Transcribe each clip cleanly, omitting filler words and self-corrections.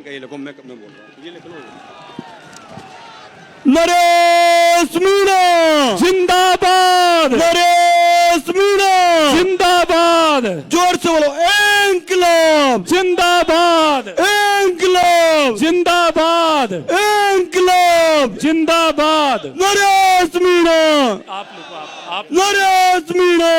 ये लिखो, मैं बोल रहा हूँ, ये लिख लो। नरेश मीणा जिंदाबाद, नरेश मीणा जिंदाबाद, जोर से बोलो, इंकलाब जिंदाबाद, इंकलाब जिंदाबाद, इंकलाब जिंदाबाद। नरेश मीणा आप लिखो, आप नरेश मीणा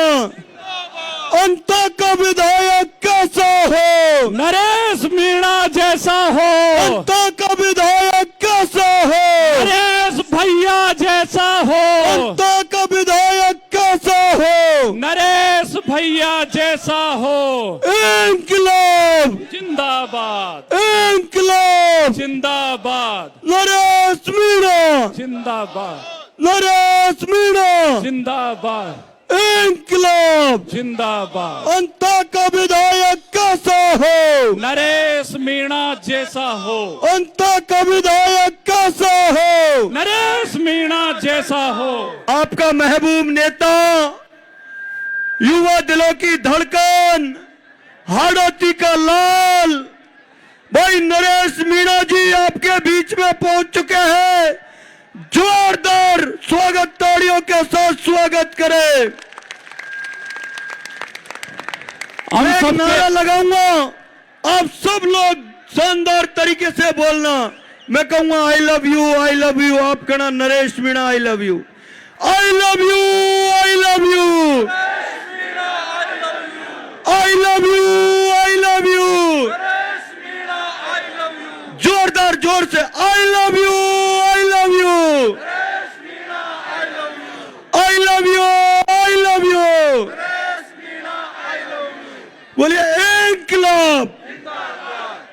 अंता का विधायक कैसा हो, नरेश मीणा जैसा हो, अंता का विधायक कैसा हो, नरेश भैया जैसा हो, अंता का विधायक कैसा हो, नरेश भैया जैसा हो। इंकलाब जिंदाबाद, इंकलाब जिंदाबाद, नरेश मीणा जिंदाबाद, नरेश मीणा जिंदाबाद, इंकलाब जिंदाबाद। अंता का विधायक कैसा हो, नरेश मीणा जैसा हो, अंता का विधायक कैसा हो, नरेश मीणा जैसा हो। आपका महबूब नेता, युवा दिलों की धड़कन, हाड़ोती का लाल भाई नरेश मीणा जी आपके बीच में पहुंच चुके हैं। जोरदार स्वागत, तालियों के साथ स्वागत करें। हम मैं एक सबके नारा लगाऊंगा, आप सब लोग शानदार तरीके से बोलना। मैं कहूंगा आई love you, I love you, आप कहना नरेश मीणा आई love you, I love you, I love you, I love you, I love you, जोरदार जोर से आई love you, I love you, I love you, I love you, बोलिए इंकलाब,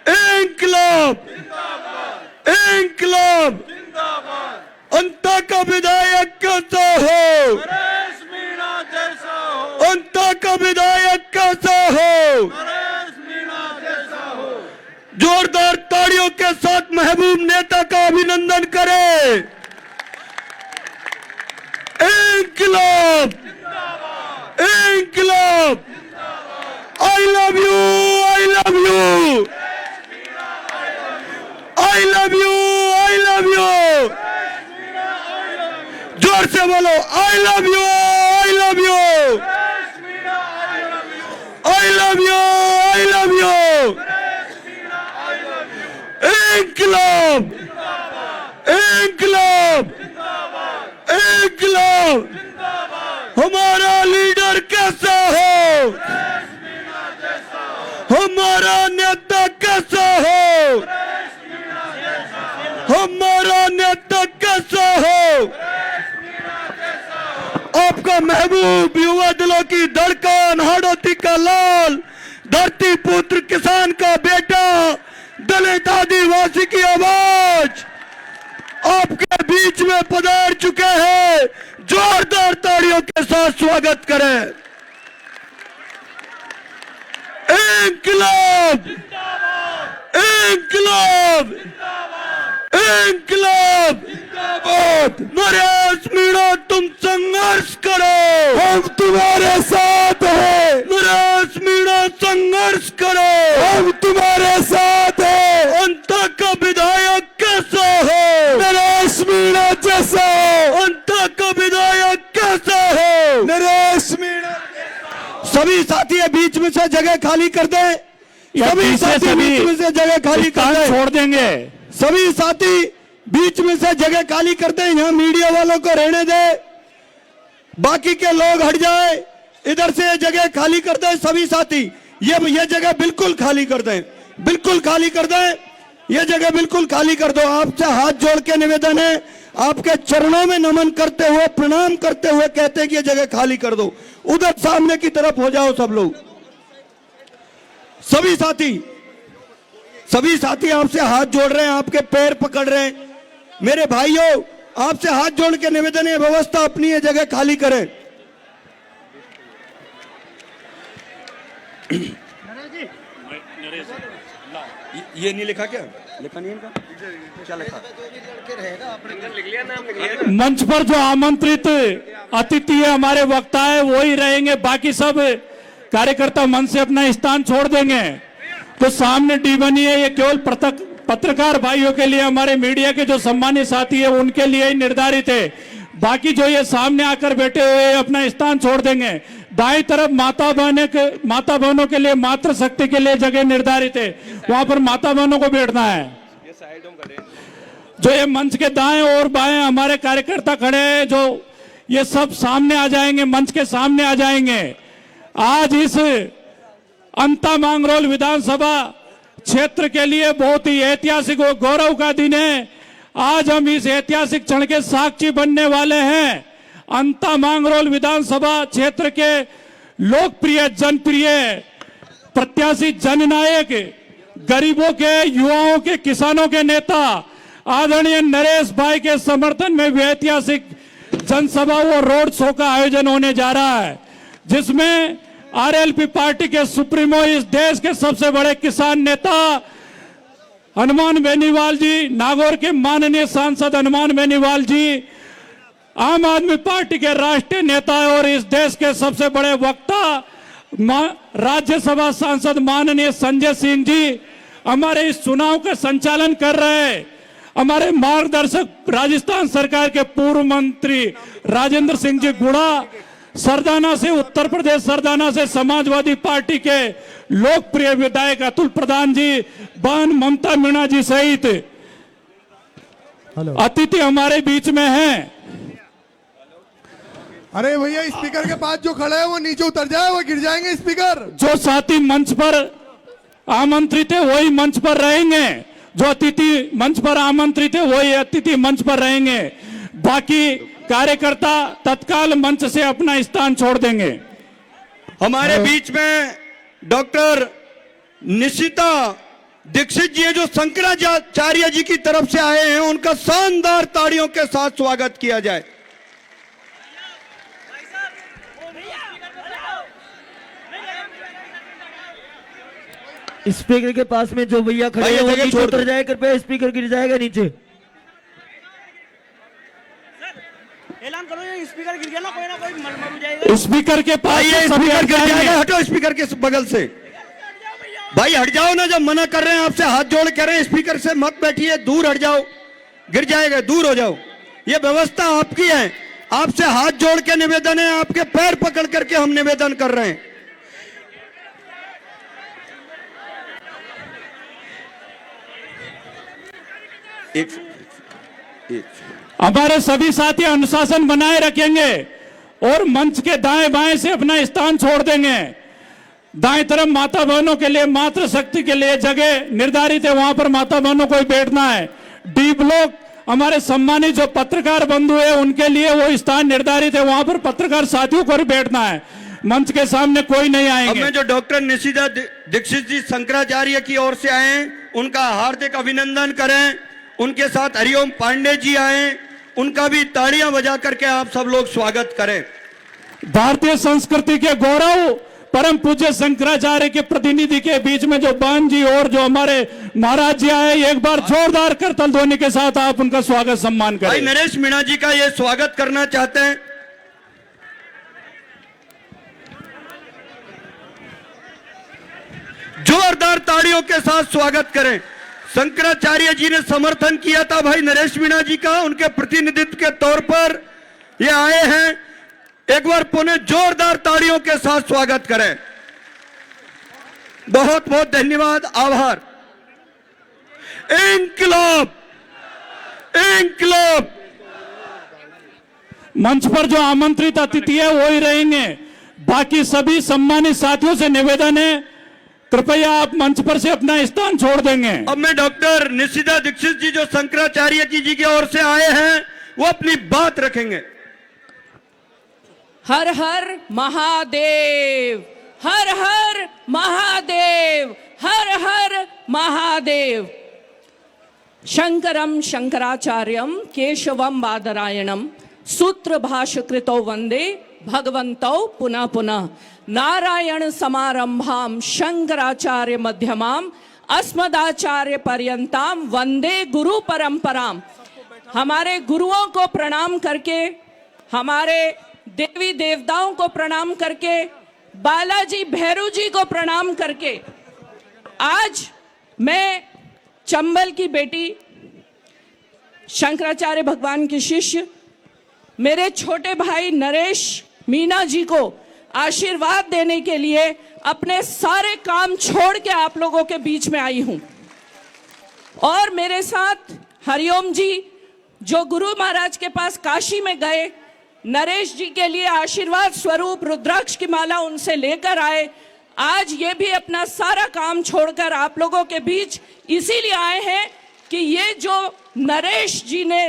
इंकलाब, इंकलाब, अंता का विधायक कैसा हो, अंता का विधायक कैसा हो। जोरदार तालियों के साथ महबूब नेता का अभिनंदन करें। इंकलाब, इंकलाब, I love you, I love you, I love you, I love you, जोर से बोलो I love you, I love you, I love you, I love you, इंकलाब, इंकलाब, इंकलाब। हमारा लीडर कैसा हो, हमारा नेता कैसा हो, हमारा नेता कैसा हो। आपका महबूब, युवा दिलों की धड़कन, हाड़ोती का लाल, धरती पुत्र, किसान का बेटा, दलित आदिवासी की आवाज आपके बीच में पधार चुके हैं। जोरदार तालियों के साथ स्वागत करें। इंकलाब, इंकलाब, इंकलाब, नरेश मीणा तुम संघर्ष करो, हम तुम्हारे साथ हैं। नरेश मीणा संघर्ष करो, हम तुम्हारे साथ हैं। अंता का विधायक कैसा हो, नरेश मीणा जैसा हो, अंता का विधायक कैसा हो, नरेश मीणा। सभी साथी बीच में से जगह खाली कर दें, सभी साथी बीच में से जगह खाली कर दें, छोड़ देंगे। सभी साथी बीच में से जगह खाली कर दें, यहाँ मीडिया वालों को रहने दें, बाकी के लोग हट जाए, इधर से जगह खाली कर दें। सभी साथी ये जगह बिल्कुल खाली कर दें, बिल्कुल खाली कर दें, ये जगह बिल्कुल खाली कर दो। आपसे हाथ जोड़ के निवेदन है, आपके चरणों में नमन करते हुए, प्रणाम करते हुए कहते हैं कि ये जगह खाली कर दो। उधर सामने की तरफ हो जाओ सब लोग। सभी साथी आपसे हाथ जोड़ रहे हैं, आपके पैर पकड़ रहे हैं। मेरे भाइयों, आपसे हाथ जोड़ के निवेदन है, व्यवस्था अपनी है, जगह खाली करें। ये नहीं लिखा क्या? लिखा नहीं इनका? क्या लिखा? मंच पर जो आमंत्रित अतिथि है, हमारे वक्ता है, वो ही रहेंगे। बाकी सब कार्यकर्ता मंच से अपना स्थान छोड़ देंगे। तो सामने डी बनी है, ये केवल पत्रकार भाइयों के लिए, हमारे मीडिया के जो सम्मानित साथी है उनके लिए ही निर्धारित है। बाकी जो ये सामने आकर बैठे हुए अपना स्थान छोड़ देंगे। दाएं तरफ माता बहनों के लिए मातृ शक्ति के लिए जगह निर्धारित है, वहां पर माता बहनों को बैठना है। जो ये मंच के दाएं और बाएं हमारे कार्यकर्ता खड़े हैं, जो ये सब सामने आ जाएंगे, मंच के सामने आ जाएंगे। आज इस अंता मांगरोल विधानसभा क्षेत्र के लिए बहुत ही ऐतिहासिक और गौरव का दिन है। आज हम इस ऐतिहासिक क्षण के साक्षी बनने वाले हैं। अंता मांगरोल विधानसभा क्षेत्र के लोकप्रिय, जनप्रिय प्रत्याशी, जननायक, गरीबों के, युवाओं के, किसानों के नेता आदरणीय नरेश भाई के समर्थन में ऐतिहासिक जनसभा और रोड शो का आयोजन होने जा रहा है, जिसमें आरएलपी पार्टी के सुप्रीमो, इस देश के सबसे बड़े किसान नेता हनुमान बेनीवाल जी, नागौर के माननीय सांसद हनुमान बेनीवाल जी, आम आदमी पार्टी के राष्ट्रीय नेता और इस देश के सबसे बड़े वक्ता राज्यसभा सांसद माननीय संजय सिंह जी हमारे इस चुनाव का संचालन कर रहे हैं। हमारे मार्गदर्शक राजस्थान सरकार के पूर्व मंत्री राजेंद्र सिंह जी गुड़ा, सरदाना से, उत्तर प्रदेश सरदाना से समाजवादी पार्टी के लोकप्रिय विधायक अतुल प्रधान जी, बहन ममता मीणा जी सहित अतिथि हमारे बीच में हैं। अरे भैया, स्पीकर के पास जो खड़े हैं वो नीचे उतर जाए, वो गिर जाएंगे स्पीकर। जो साथी मंच पर आमंत्रित है वही मंच पर रहेंगे, जो अतिथि मंच पर आमंत्रित है वही अतिथि मंच पर रहेंगे। बाकी कार्यकर्ता तत्काल मंच से अपना स्थान छोड़ देंगे। हमारे बीच में डॉक्टर निशिता दीक्षित जी है, जो शंकराचार्य जी की तरफ से आए हैं। उनका शानदार ताड़ियों के साथ स्वागत किया जाए। स्पीकर के पास में जो भैया खड़े हैं वो नीचे उतर जाए, कृपया स्पीकर गिर जाएगा नीचे। ऐलान करो, ये स्पीकर गिर गया ना, कोई मर जाएगा। स्पीकर के पास स्पीकर गिर जाएगा, हटो स्पीकर के बगल से। भाई हट जाओ ना, जब मना कर रहे हैं आपसे, हाथ जोड़ कह रहे हैं स्पीकर से मत बैठिए, दूर हट जाओ, गिर जाएगा, दूर हो जाओ। ये व्यवस्था आपकी है, आपसे हाथ जोड़ के निवेदन है, आपके पैर पकड़ करके हम निवेदन कर रहे हैं। हमारे सभी साथी अनुशासन बनाए रखेंगे और मंच के दाएं बाएं से अपना स्थान छोड़ देंगे। दाएं तरफ माता बहनों के लिए, मातृ शक्ति के लिए जगह निर्धारित है, वहां पर माता बहनों को ही बैठना है। डी ब्लॉक हमारे सम्मानित जो पत्रकार बंधु है उनके लिए वो स्थान निर्धारित है, वहां पर पत्रकार साथियों को भी बैठना है। मंच के सामने कोई नहीं आएंगे। अब जो डॉक्टर निशिता दीक्षित जी शंकराचार्य की ओर से आए, उनका हार्दिक अभिनंदन करें। उनके साथ हरिओम पांडे जी आए, उनका भी तालियां बजा करके आप सब लोग स्वागत करें। भारतीय संस्कृति के गौरव परम पूज्य शंकराचार्य के प्रतिनिधि के बीच में जो बहन जी और जो हमारे महाराज जी आए, एक बार जोरदार करताल ध्वनि के साथ आप उनका स्वागत सम्मान करें। भाई नरेश मीणा जी का ये स्वागत करना चाहते हैं। जोरदार तालियों के साथ स्वागत करें। शंकराचार्य जी ने समर्थन किया था भाई नरेश मीणा जी का, उनके प्रतिनिधित्व के तौर पर ये आए हैं। एक बार पुनः जोरदार तालियों के साथ स्वागत करें। बहुत बहुत धन्यवाद, आभार। इंकलाब, इंकलाब। मंच पर जो आमंत्रित अतिथि है वो ही रहेंगे। बाकी सभी सम्मानित साथियों से निवेदन है, कृपया आप मंच पर से अपना स्थान छोड़ देंगे। अब मैं डॉक्टर निशिता दीक्षित जी जो शंकराचार्य जी की ओर से आए हैं वो अपनी बात रखेंगे। हर हर महादेव, हर हर महादेव, हर हर महादेव। शंकरम शंकराचार्यम केशवम बादरायणम सूत्र भाष्यकृतौ वंदे भगवन्तौ पुनः पुनः। नारायण समारंभाम शंकराचार्य मध्यमाम अस्मदाचार्य पर्यंताम वंदे गुरु परंपराम। हमारे गुरुओं को प्रणाम करके, हमारे देवी देवताओं को प्रणाम करके, बालाजी भैरू जी को प्रणाम करके आज मैं चंबल की बेटी, शंकराचार्य भगवान के शिष्य, मेरे छोटे भाई नरेश मीणा जी को आशीर्वाद देने के लिए अपने सारे काम छोड़ के आप लोगों के बीच में आई हूं। और मेरे साथ हरिओम जी, जो गुरु महाराज के पास काशी में गए, नरेश जी के लिए आशीर्वाद स्वरूप रुद्राक्ष की माला उनसे लेकर आए, आज ये भी अपना सारा काम छोड़कर आप लोगों के बीच इसीलिए आए हैं कि ये जो नरेश जी ने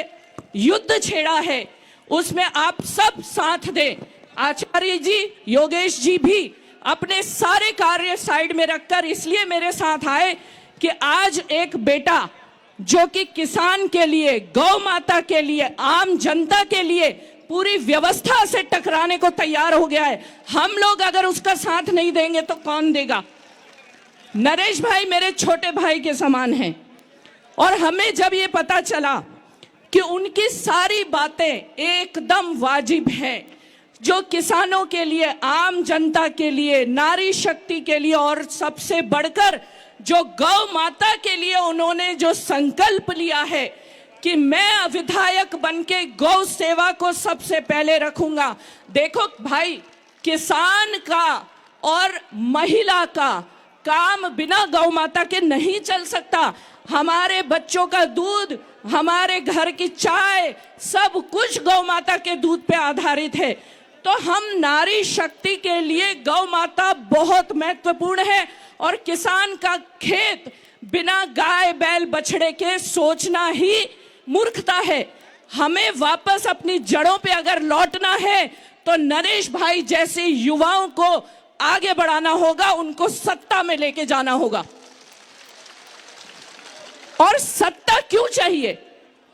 युद्ध छेड़ा है उसमें आप सब साथ दें। आचार्य जी, योगेश जी भी अपने सारे कार्य साइड में रखकर इसलिए मेरे साथ आए कि आज एक बेटा जो कि किसान के लिए, गौ माता के लिए, आम जनता के लिए पूरी व्यवस्था से टकराने को तैयार हो गया है, हम लोग अगर उसका साथ नहीं देंगे तो कौन देगा। नरेश भाई मेरे छोटे भाई के समान हैं और हमें जब ये पता चला कि उनकी सारी बातें एकदम वाजिब हैं, जो किसानों के लिए, आम जनता के लिए, नारी शक्ति के लिए और सबसे बढ़कर जो गौ माता के लिए उन्होंने जो संकल्प लिया है कि मैं विधायक बनके गौ सेवा को सबसे पहले रखूंगा। देखो भाई, किसान का और महिला का काम बिना गौ माता के नहीं चल सकता। हमारे बच्चों का दूध, हमारे घर की चाय, सब कुछ गौ माता के दूध पे आधारित है। तो हम नारी शक्ति के लिए गौ माता बहुत महत्वपूर्ण है और किसान का खेत बिना गाय बैल बछड़े के सोचना ही मूर्खता है। हमें वापस अपनी जड़ों पे अगर लौटना है तो नरेश भाई जैसे युवाओं को आगे बढ़ाना होगा, उनको सत्ता में लेके जाना होगा। और सत्ता क्यों चाहिए?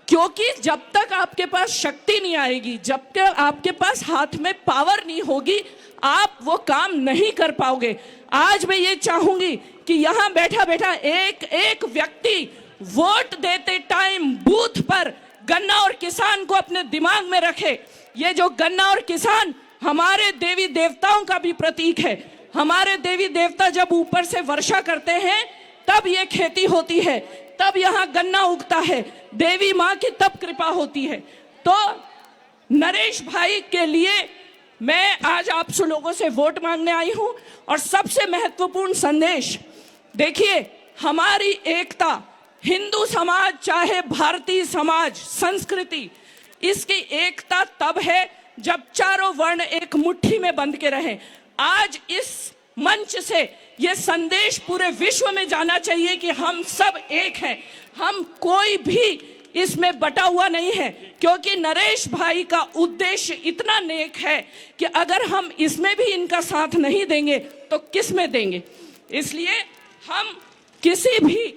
क्योंकि जब तक आपके पास शक्ति नहीं आएगी, जब तक आपके पास हाथ में पावर नहीं होगी, आप वो काम नहीं कर पाओगे। आज मैं ये चाहूंगी कि यहां बैठा बैठा एक एक व्यक्ति वोट देते टाइम बूथ पर गन्ना और किसान को अपने दिमाग में रखे। ये जो गन्ना और किसान हमारे देवी देवताओं का भी प्रतीक है। हमारे देवी देवता जब ऊपर से वर्षा करते हैं तब ये खेती होती है, तब यहाँ गन्ना उगता है, देवी माँ की तब कृपा होती है। तो नरेश भाई के लिए मैं आज आप सब लोगों से वोट मांगने आई हूं। और सबसे महत्वपूर्ण संदेश देखिए, हमारी एकता, हिंदू समाज चाहे भारतीय समाज, संस्कृति, इसकी एकता तब है जब चारों वर्ण एक मुट्ठी में बंध के रहें। आज इस मंच से यह संदेश पूरे विश्व में जाना चाहिए कि हम सब एक हैं, हम कोई भी इसमें बटा हुआ नहीं है। क्योंकि नरेश भाई का उद्देश्य इतना नेक है कि अगर हम इसमें भी इनका साथ नहीं देंगे तो किस में देंगे। इसलिए हम किसी भी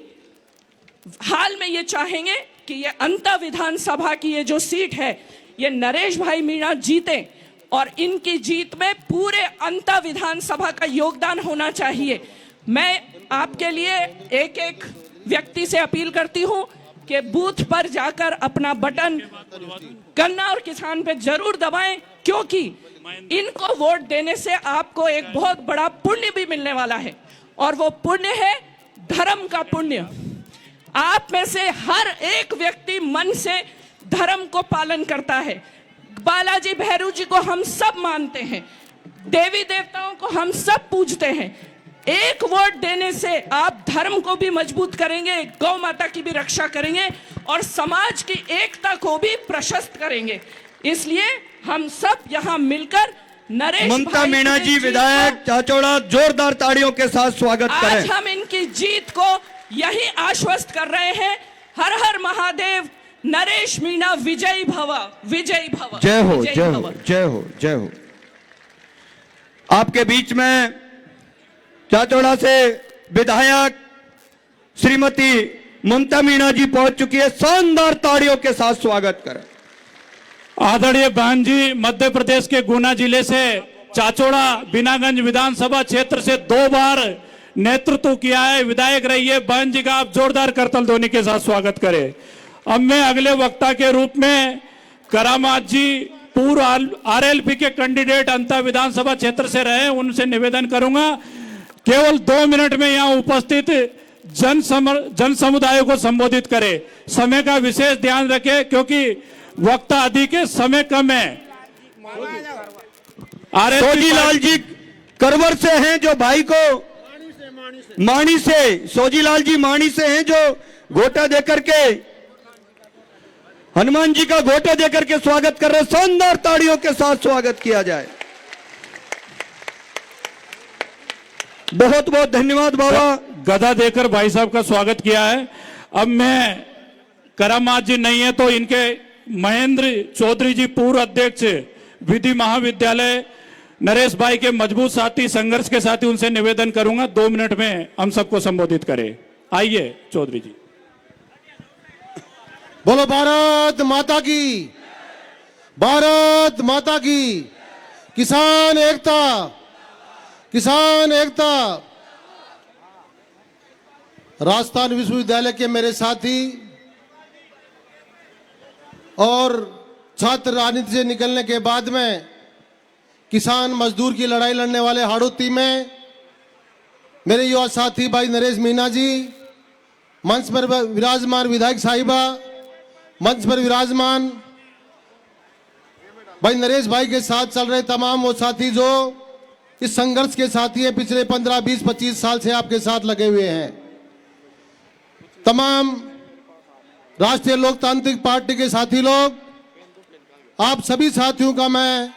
हाल में ये चाहेंगे कि ये अंता विधानसभा की ये जो सीट है ये नरेश भाई मीणा जीते और इनकी जीत में पूरे अंता विधानसभा का योगदान होना चाहिए। मैं आपके लिए एक एक व्यक्ति से अपील करती हूं कि बूथ पर जाकर अपना बटन गन्ना और किसान पे जरूर दबाएं, क्योंकि इनको वोट देने से आपको एक बहुत बड़ा पुण्य भी मिलने वाला है और वो पुण्य है धर्म का पुण्य। आप में से हर एक व्यक्ति मन से धर्म को पालन करता है। बालाजी भैरू जी को हम सब मानते हैं, देवी देवताओं को हम सब पूजते हैं। एक वोट देने से आप धर्म को भी मजबूत करेंगे, गौ माता की भी रक्षा करेंगे और समाज की एकता को भी प्रशस्त करेंगे। इसलिए हम सब यहाँ मिलकर नरेश ममता मीणा जी विधायक चाचौड़ा जोरदार ताड़ियों के साथ स्वागत करें। आज हम इनकी जीत को यही आश्वस्त कर रहे हैं। हर हर महादेव, नरेश मीणा विजयी भव, विजयी भव। जय हो, जय हो, जय हो, जय हो। आपके बीच में चाचौड़ा से विधायक श्रीमती ममता मीणा जी पहुंच चुकी है। शानदार ताड़ियों के साथ स्वागत करें। आदरणीय बहन जी, मध्य प्रदेश के गुना जिले से चाचौड़ा बीनागंज विधानसभा क्षेत्र से 2 बार नेतृत्व किया है, विधायक रही है। बहन जी का आप जोरदार करतल ध्वनि के साथ स्वागत करें। अब मैं अगले वक्ता के रूप में करामात जी, पूर्व आरएलपी के कैंडिडेट अंता विधानसभा क्षेत्र से रहे, उनसे निवेदन करूंगा केवल 2 मिनट में यहाँ उपस्थित जन समुदाय को संबोधित करे। समय का विशेष ध्यान रखे क्योंकि वक्त अधिक है, समय कम है। सोजी लाल जी करवर से हैं जो भाई को माणी से सोजी लाल जी माणी से हैं जो घोटा देकर के हनुमान जी का घोटा देकर के स्वागत कर रहे, शानदार ताड़ियों के साथ स्वागत किया जाए। बहुत बहुत धन्यवाद बाबा। गदा देकर भाई साहब का स्वागत किया है। अब मैं करामात जी नहीं है तो इनके महेंद्र चौधरी जी पूर्व अध्यक्ष विधि महाविद्यालय नरेश भाई के मजबूत साथी, संघर्ष के साथी, उनसे निवेदन करूंगा 2 मिनट में हम सबको संबोधित करें। आइए चौधरी जी। बोलो भारत माता की, भारत माता की। किसान एकता, किसान एकता। राजस्थान विश्वविद्यालय के मेरे साथी और छात्र राजनीति से निकलने के बाद में किसान मजदूर की लड़ाई लड़ने वाले हाड़ौती में मेरे युवा साथी भाई नरेश मीणा जी, मंच पर विराजमान विधायक साहिबा, मंच पर विराजमान भाई नरेश भाई के साथ चल रहे तमाम वो साथी जो इस संघर्ष के साथी है, पिछले 15, 20, 25 साल से आपके साथ लगे हुए हैं। तमाम राष्ट्रीय लोकतांत्रिक पार्टी के साथी लोग, आप सभी साथियों का मैं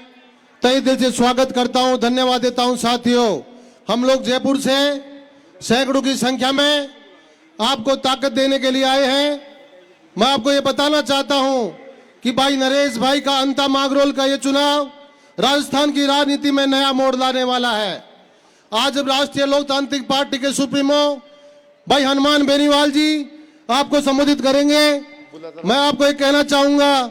तहे दिल से स्वागत करता हूं, धन्यवाद देता हूं। साथियों, हम लोग जयपुर से सैकड़ों की संख्या में आपको ताकत देने के लिए आए हैं। मैं आपको ये बताना चाहता हूं कि भाई नरेश भाई का अंता मागरोल का ये चुनाव राजस्थान की राजनीति में नया मोड़ लाने वाला है। आज जब राष्ट्रीय लोकतांत्रिक पार्टी के सुप्रीमो भाई हनुमान बेनीवाल जी आपको संबोधित करेंगे, मैं आपको ये कहना चाहूंगा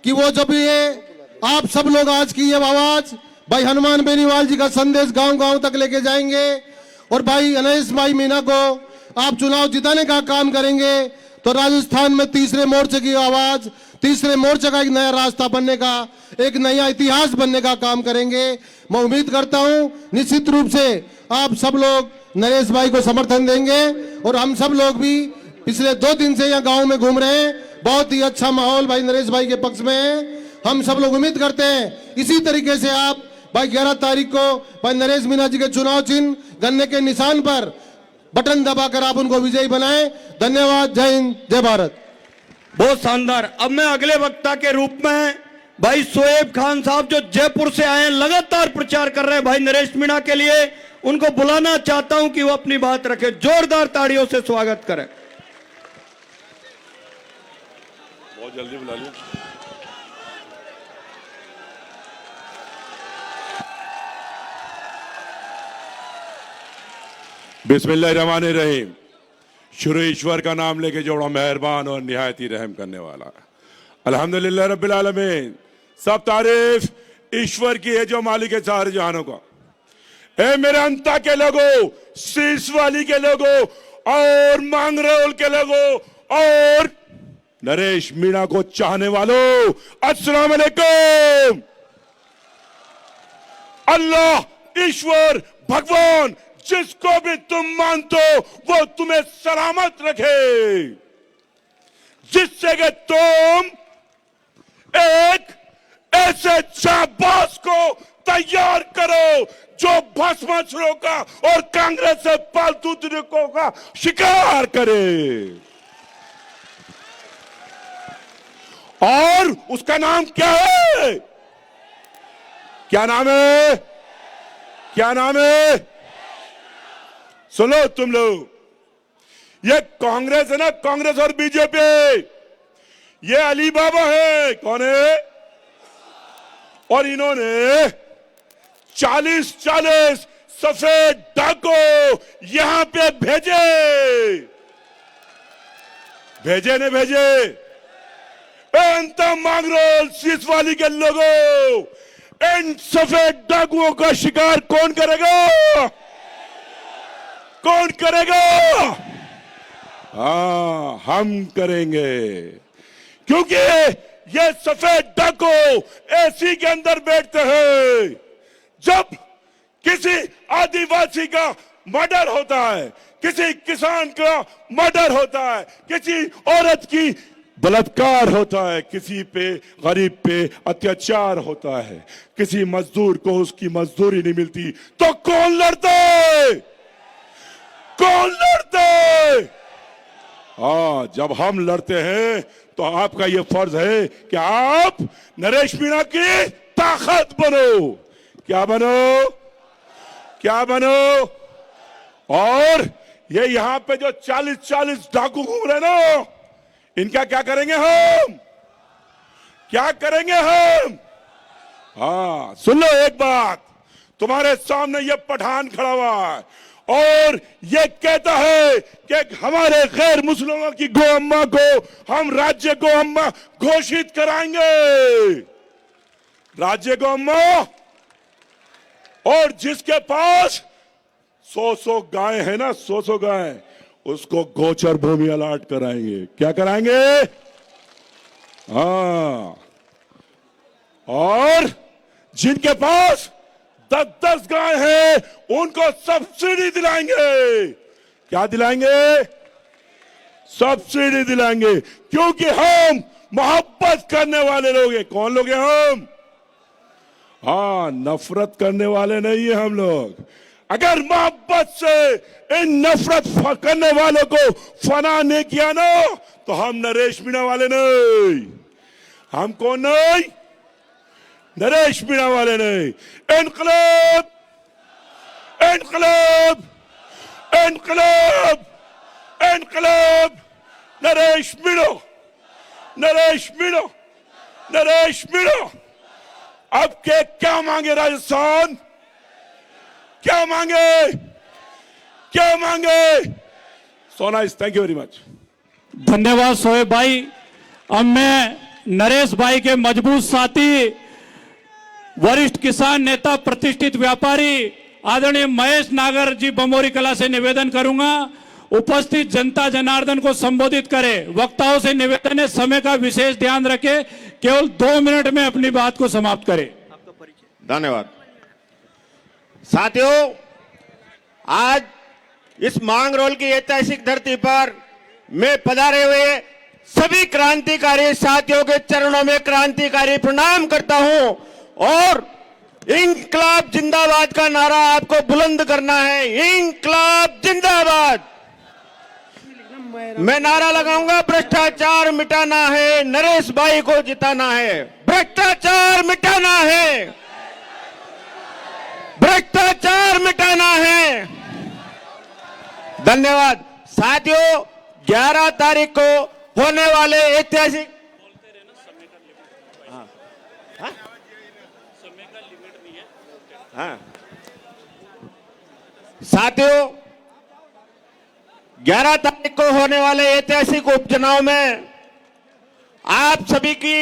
कि वो जब ये आप सब लोग आज की ये आवाज भाई हनुमान बेनीवाल जी का संदेश गांव गांव तक लेके जाएंगे और भाई नरेश भाई मीणा को आप चुनाव जिताने का काम करेंगे तो राजस्थान में तीसरे मोर्चे की आवाज, तीसरे मोर्चे का एक नया रास्ता बनने का, एक नया इतिहास बनने का काम करेंगे। मैं उम्मीद करता हूं निश्चित रूप से आप सब लोग नरेश भाई को समर्थन देंगे और हम सब लोग भी पिछले 2 दिन से यहाँ गांव में घूम रहे हैं, बहुत ही अच्छा माहौल भाई नरेश भाई के पक्ष में है। हम सब लोग उम्मीद करते हैं इसी तरीके से आप भाई 11 तारीख को भाई नरेश मीणा जी के चुनाव चिन्ह गन्ने के निशान पर बटन दबाकर आप उनको विजयी बनाएं। धन्यवाद। जय हिंद, जय भारत। बहुत शानदार। अब मैं अगले वक्ता के रूप में भाई शोएब खान साहब जो जयपुर से आए हैं, लगातार प्रचार कर रहे हैं भाई नरेश मीणा के लिए, उनको बुलाना चाहता हूं कि वो अपनी बात रखें। जोरदार ताड़ियों से स्वागत करें। बहुत जल्दी बुला लिया। बिस्मिल्लाहिर्रहमानिर्रहीम। शुरू ईश्वर का नाम लेके जोड़ा मेहरबान और निहायत ही रहम करने वाला। अल्हम्दुलिल्लाह रब्बिल आलमीन। सब तारीफ ईश्वर की है जो मालिक है सारे जहानों का। ए मेरे अंता के लोगों, शीश वाली के लोगों और मांगरोल के लोगों और नरेश मीणा को चाहने वालों, अस्सलाम वालेकुम। अल्लाह ईश्वर भगवान जिसको भी तुम मानते हो वो तुम्हें सलामत रखे, जिससे कि तुम एक ऐसे जाबाज को तैयार करो जो भस्मासुरों का और कांग्रेस से पालतू तरीकों का शिकार करे। और उसका नाम क्या है? क्या नाम है? क्या नाम है? सुनो तुम लोग, ये कांग्रेस है ना, कांग्रेस और बीजेपी, ये अली बाबा है। कौन है? और इन्होंने 40 सफेद डाको यहां पे भेजे ने भेजे। अंता मांगरोल शीश वाली के लोगों, इन सफेद डाकुओं का शिकार कौन करेगा? कौन करेगा? हाँ, हम करेंगे, क्योंकि ये सफेद डाकू एसी के अंदर बैठते हैं। जब किसी आदिवासी का मर्डर होता है, किसी किसान का मर्डर होता है, किसी औरत की बलात्कार होता है, किसी पे गरीब पे अत्याचार होता है, किसी मजदूर को उसकी मजदूरी नहीं मिलती, तो कौन लड़ता है? कौन लड़ता है? हाँ, जब हम लड़ते हैं तो आपका यह फर्ज है कि आप नरेश मीणा की ताकत बनो। क्या बनो? क्या बनो? और ये यहां पे जो 40-40 डाकू घूम रहे ना, इनका क्या करेंगे हम? क्या करेंगे हम? हाँ, सुन लो एक बात, तुम्हारे सामने ये पठान खड़ा हुआ है और ये कहता है कि हमारे गैर मुस्लिमों की गौ अम्मा को हम राज्य गौ अम्मा घोषित कराएंगे। राज्य गौ अम्मा, और जिसके पास 100 गाय है ना, 100 गाय, उसको गोचर भूमि अलाट कराएंगे। क्या कराएंगे? हाँ, और जिनके पास 10-10 गाय है उनको सब्सिडी दिलाएंगे। क्या दिलाएंगे? सब्सिडी दिलाएंगे, क्योंकि हम मोहब्बत करने वाले लोग हैं। कौन लोग हैं हम? हाँ, नफरत करने वाले नहीं है हम लोग। अगर मोहब्बत से इन नफरत करने वालों को फना नहीं किया ना, तो हम नरेश मीणा वाले नहीं। हम कौन नहीं? नरेश मीणा वाले नहीं। इनकलाब, इनकलाब, इनकलाब, इनकलाब, नरेश मीणा, नरेश मीणा, नरेश मीणा। अब के क्या मांगे राजस्थान? क्या मांगे? क्या मांगे? So nice, thank you very much. धन्यवाद सोहेब भाई। अब मैं नरेश भाई के मजबूत साथी, वरिष्ठ किसान नेता, प्रतिष्ठित व्यापारी आदरणीय महेश नागर जी बमोरी कला से निवेदन करूंगा, उपस्थित जनता जनार्दन को संबोधित करें। वक्ताओं से निवेदन है, समय का विशेष ध्यान रखें, केवल 2 मिनट में अपनी बात को समाप्त करें। धन्यवाद साथियों। आज इस मांगरोल की ऐतिहासिक धरती पर मैं पधारे हुए सभी क्रांतिकारी साथियों के चरणों में क्रांतिकारी प्रणाम करता हूं और इंकलाब जिंदाबाद का नारा आपको बुलंद करना है। इंकलाब जिंदाबाद। मैं नारा लगाऊंगा, भ्रष्टाचार मिटाना है, नरेश भाई को जिताना है। भ्रष्टाचार मिटाना है, भ्रष्टाचार मिटाना है। धन्यवाद साथियों। 11 तारीख को होने वाले ऐतिहासिक साथियों 11 तारीख को होने वाले ऐतिहासिक उपचुनाव में आप सभी की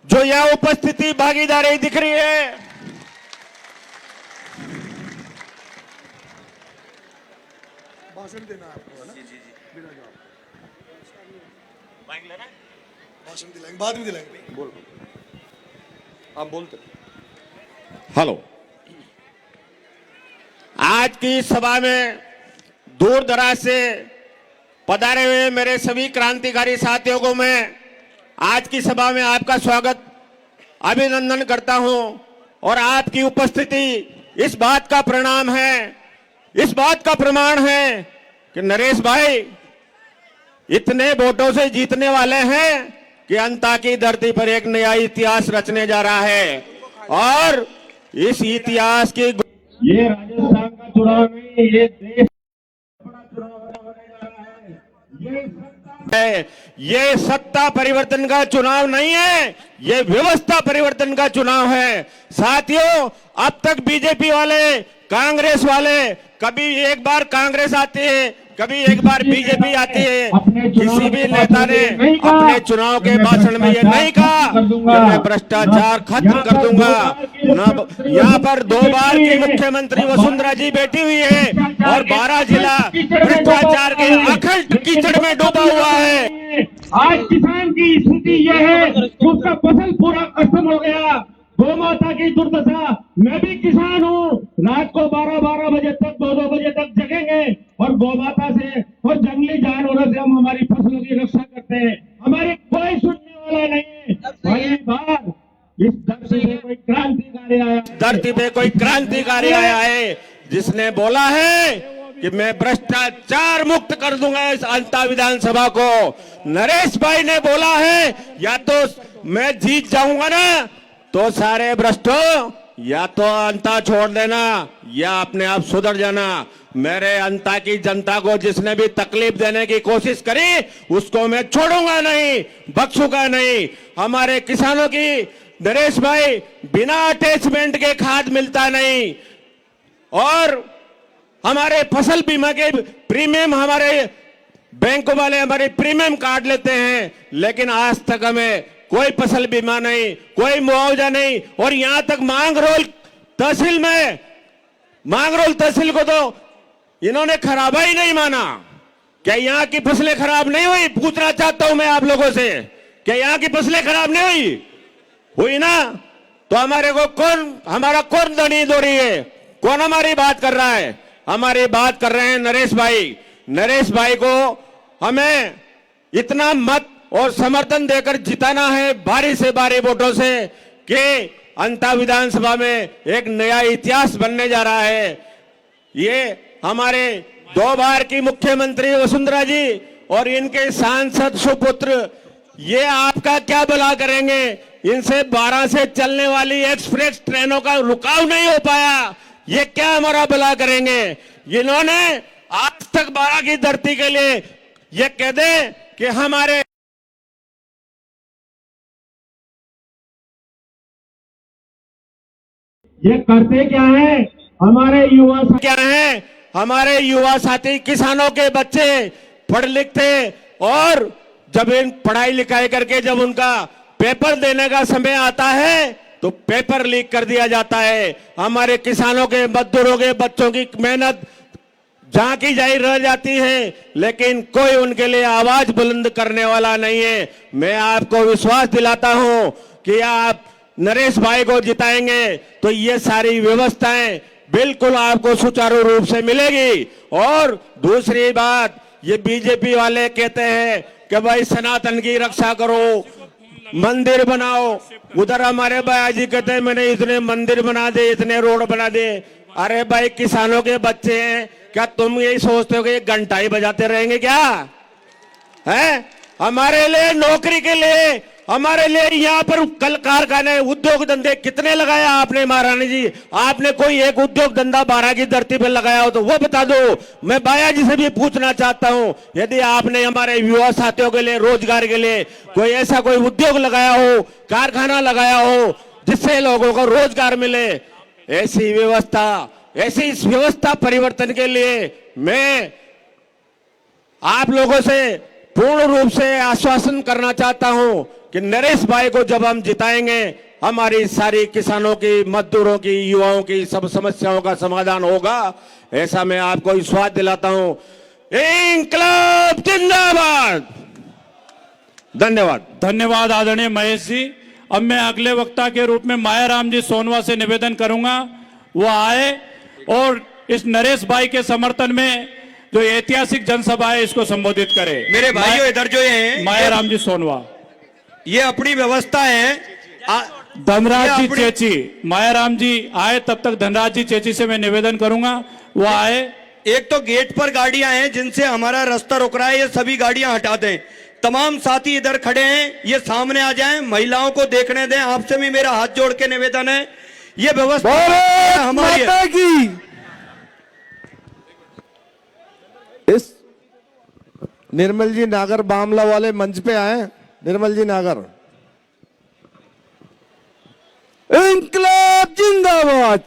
जो यह उपस्थिति भागीदारी दिख रही है, भाषण देना है आपको, है ना? बिना जवाब माइक लेना है, भाषण दिलाएंगे, बाद में दिलाएंगे। बोल, आप बोलते। हेलो। आज की सभा में दूर दराज से पधारे हुए मेरे सभी क्रांतिकारी साथियों को मैं आज की सभा में आपका स्वागत, अभिनंदन करता हूं और आपकी उपस्थिति इस बात का परिणाम है, इस बात का प्रमाण है कि नरेश भाई इतने वोटों से जीतने वाले हैं कि अंता की धरती पर एक नया इतिहास रचने जा रहा है। और इस इतिहास की ये राजस्थान का चुनाव नहीं, ये देश का बड़ा चुनाव होने जा रहा है। ये सत्ता परिवर्तन का चुनाव नहीं है, ये व्यवस्था परिवर्तन का चुनाव है। साथियों, अब तक बीजेपी वाले, कांग्रेस वाले, कभी एक बार कांग्रेस आती है, कभी एक बार बीजेपी आती है, किसी भी नेता ने अपने चुनाव के भाषण में ये नहीं कहा कि मैं भ्रष्टाचार खत्म कर दूंगा। यहाँ पर 2 बार की मुख्यमंत्री वसुंधरा जी बैठी हुई है और 12 जिला भ्रष्टाचार के अखंड कीचड़ में डूबा हुआ है। आज किसान की स्थिति यह है कि उसका फसल पूरा खत्म हो गया। गौ माता की दुर्दशा। मैं भी किसान हूँ, रात को 12-12 बजे तक 2-2 बजे तक जगेंगे और गौमाता से और जंगली जानवरों से हम हमारी फसलों की रक्षा करते हैं। हमारी कोई सुनने वाला नहीं है। पहली बार इस धरती पे कोई क्रांतिकारी आया है। धरती पे कोई क्रांतिकारी आया है जिसने बोला है कि मैं भ्रष्टाचार मुक्त कर दूंगा इस अंता विधानसभा को। नरेश भाई ने बोला है या तो मैं जीत जाऊंगा ना तो सारे भ्रष्टों या तो अंता छोड़ देना या अपने आप सुधर जाना। मेरे अंता की जनता को जिसने भी तकलीफ देने की कोशिश करी उसको मैं छोड़ूंगा नहीं, बख्शूंगा नहीं। हमारे किसानों की नरेश भाई बिना अटैचमेंट के खाद मिलता नहीं और हमारे फसल बीमा के प्रीमियम हमारे बैंक वाले हमारे प्रीमियम काट लेते हैं, लेकिन आज तक हमें कोई फसल बीमा नहीं, कोई मुआवजा नहीं। और यहां तक मांगरोल तहसील को तो इन्होंने खराबा ही नहीं माना। क्या यहां की फसलें खराब नहीं हुई? पूछना चाहता हूं मैं आप लोगों से, क्या यहां की फसलें खराब नहीं हुई ना? तो हमारा कौन दनी दो रही है? कौन हमारी बात कर रहा है? हमारी बात कर रहे हैं नरेश भाई। नरेश भाई को हमें इतना मत और समर्थन देकर जिताना है भारी से भारी वोटों से कि अंता विधानसभा में एक नया इतिहास बनने जा रहा है। ये हमारे 2 बार की मुख्यमंत्री वसुंधरा जी और इनके सांसद सुपुत्र ये आपका क्या भला करेंगे? इनसे 12 से चलने वाली एक्सप्रेस ट्रेनों का रुकाव नहीं हो पाया, ये क्या हमारा भला करेंगे? इन्होंने आज तक 12 की धरती के लिए ये कह दे कि हमारे ये करते क्या है? हमारे युवा क्या है? हमारे युवा साथी किसानों के बच्चे पढ़ लिख थे और जब इन पढ़ाई लिखाई करके जब उनका पेपर देने का समय आता है तो पेपर लीक कर दिया जाता है। हमारे किसानों के मजदूरों के बच्चों की मेहनत जहां की जाई रह जाती है, लेकिन कोई उनके लिए आवाज बुलंद करने वाला नहीं है। मैं आपको विश्वास दिलाता हूं कि आप नरेश भाई को जिताएंगे तो ये सारी व्यवस्थाएं बिल्कुल आपको सुचारू रूप से मिलेगी। और दूसरी बात, ये बीजेपी वाले कहते हैं कि भाई सनातन की रक्षा करो, मंदिर बनाओ। उधर हमारे भाई जी कहते हैं मैंने इतने मंदिर बना दे, इतने रोड बना दे। अरे भाई किसानों के बच्चे हैं, क्या तुम यही सोचते हो कि घंटा ही बजाते रहेंगे क्या? है हमारे लिए नौकरी के लिए, हमारे लिए यहाँ पर कल कारखाने उद्योग धंधे कितने लगाया आपने महारानी जी? आपने कोई एक उद्योग धंधा 12 की धरती पर लगाया हो तो वो बता दो। मैं बाया जी से भी पूछना चाहता हूँ, यदि आपने हमारे युवा साथियों के लिए रोजगार के लिए कोई ऐसा कोई उद्योग लगाया हो, कारखाना लगाया हो जिससे लोगों को रोजगार मिले, ऐसी इस व्यवस्था परिवर्तन के लिए मैं आप लोगों से पूर्ण रूप से आश्वासन करना चाहता हूं कि नरेश भाई को जब हम जिताएंगे हमारी सारी किसानों की, मजदूरों की, युवाओं की सब समस्याओं का समाधान होगा। ऐसा मैं आपको विश्वास दिलाता हूं। इंकलाब जिंदाबाद। धन्यवाद। धन्यवाद आदरणीय महेश जी। अब मैं अगले वक्ता के रूप में मायाराम जी सोनवा से निवेदन करूंगा वो आए और इस नरेश भाई के समर्थन में जो ऐतिहासिक जनसभा है इसको संबोधित करे। मेरे भाइयों इधर जो है मायाराम जी सोनवा, ये अपनी व्यवस्था है। धनराज जी चेची, मायाराम जी आए तब तक धनराज जी चेची से मैं निवेदन करूंगा वो आए। एक तो गेट पर गाड़ियां हैं जिनसे हमारा रास्ता रोक रहा है, ये सभी गाड़ियां हटा दें। तमाम साथी इधर खड़े हैं, ये सामने आ जाएं, महिलाओं को देखने दें। आपसे भी मेरा हाथ जोड़ के निवेदन है, ये व्यवस्था हमारी है। इस निर्मल जी नागर मामला वाले मंच पे आए। निर्मल जी नागर। इंकलाब जिंदाबाद,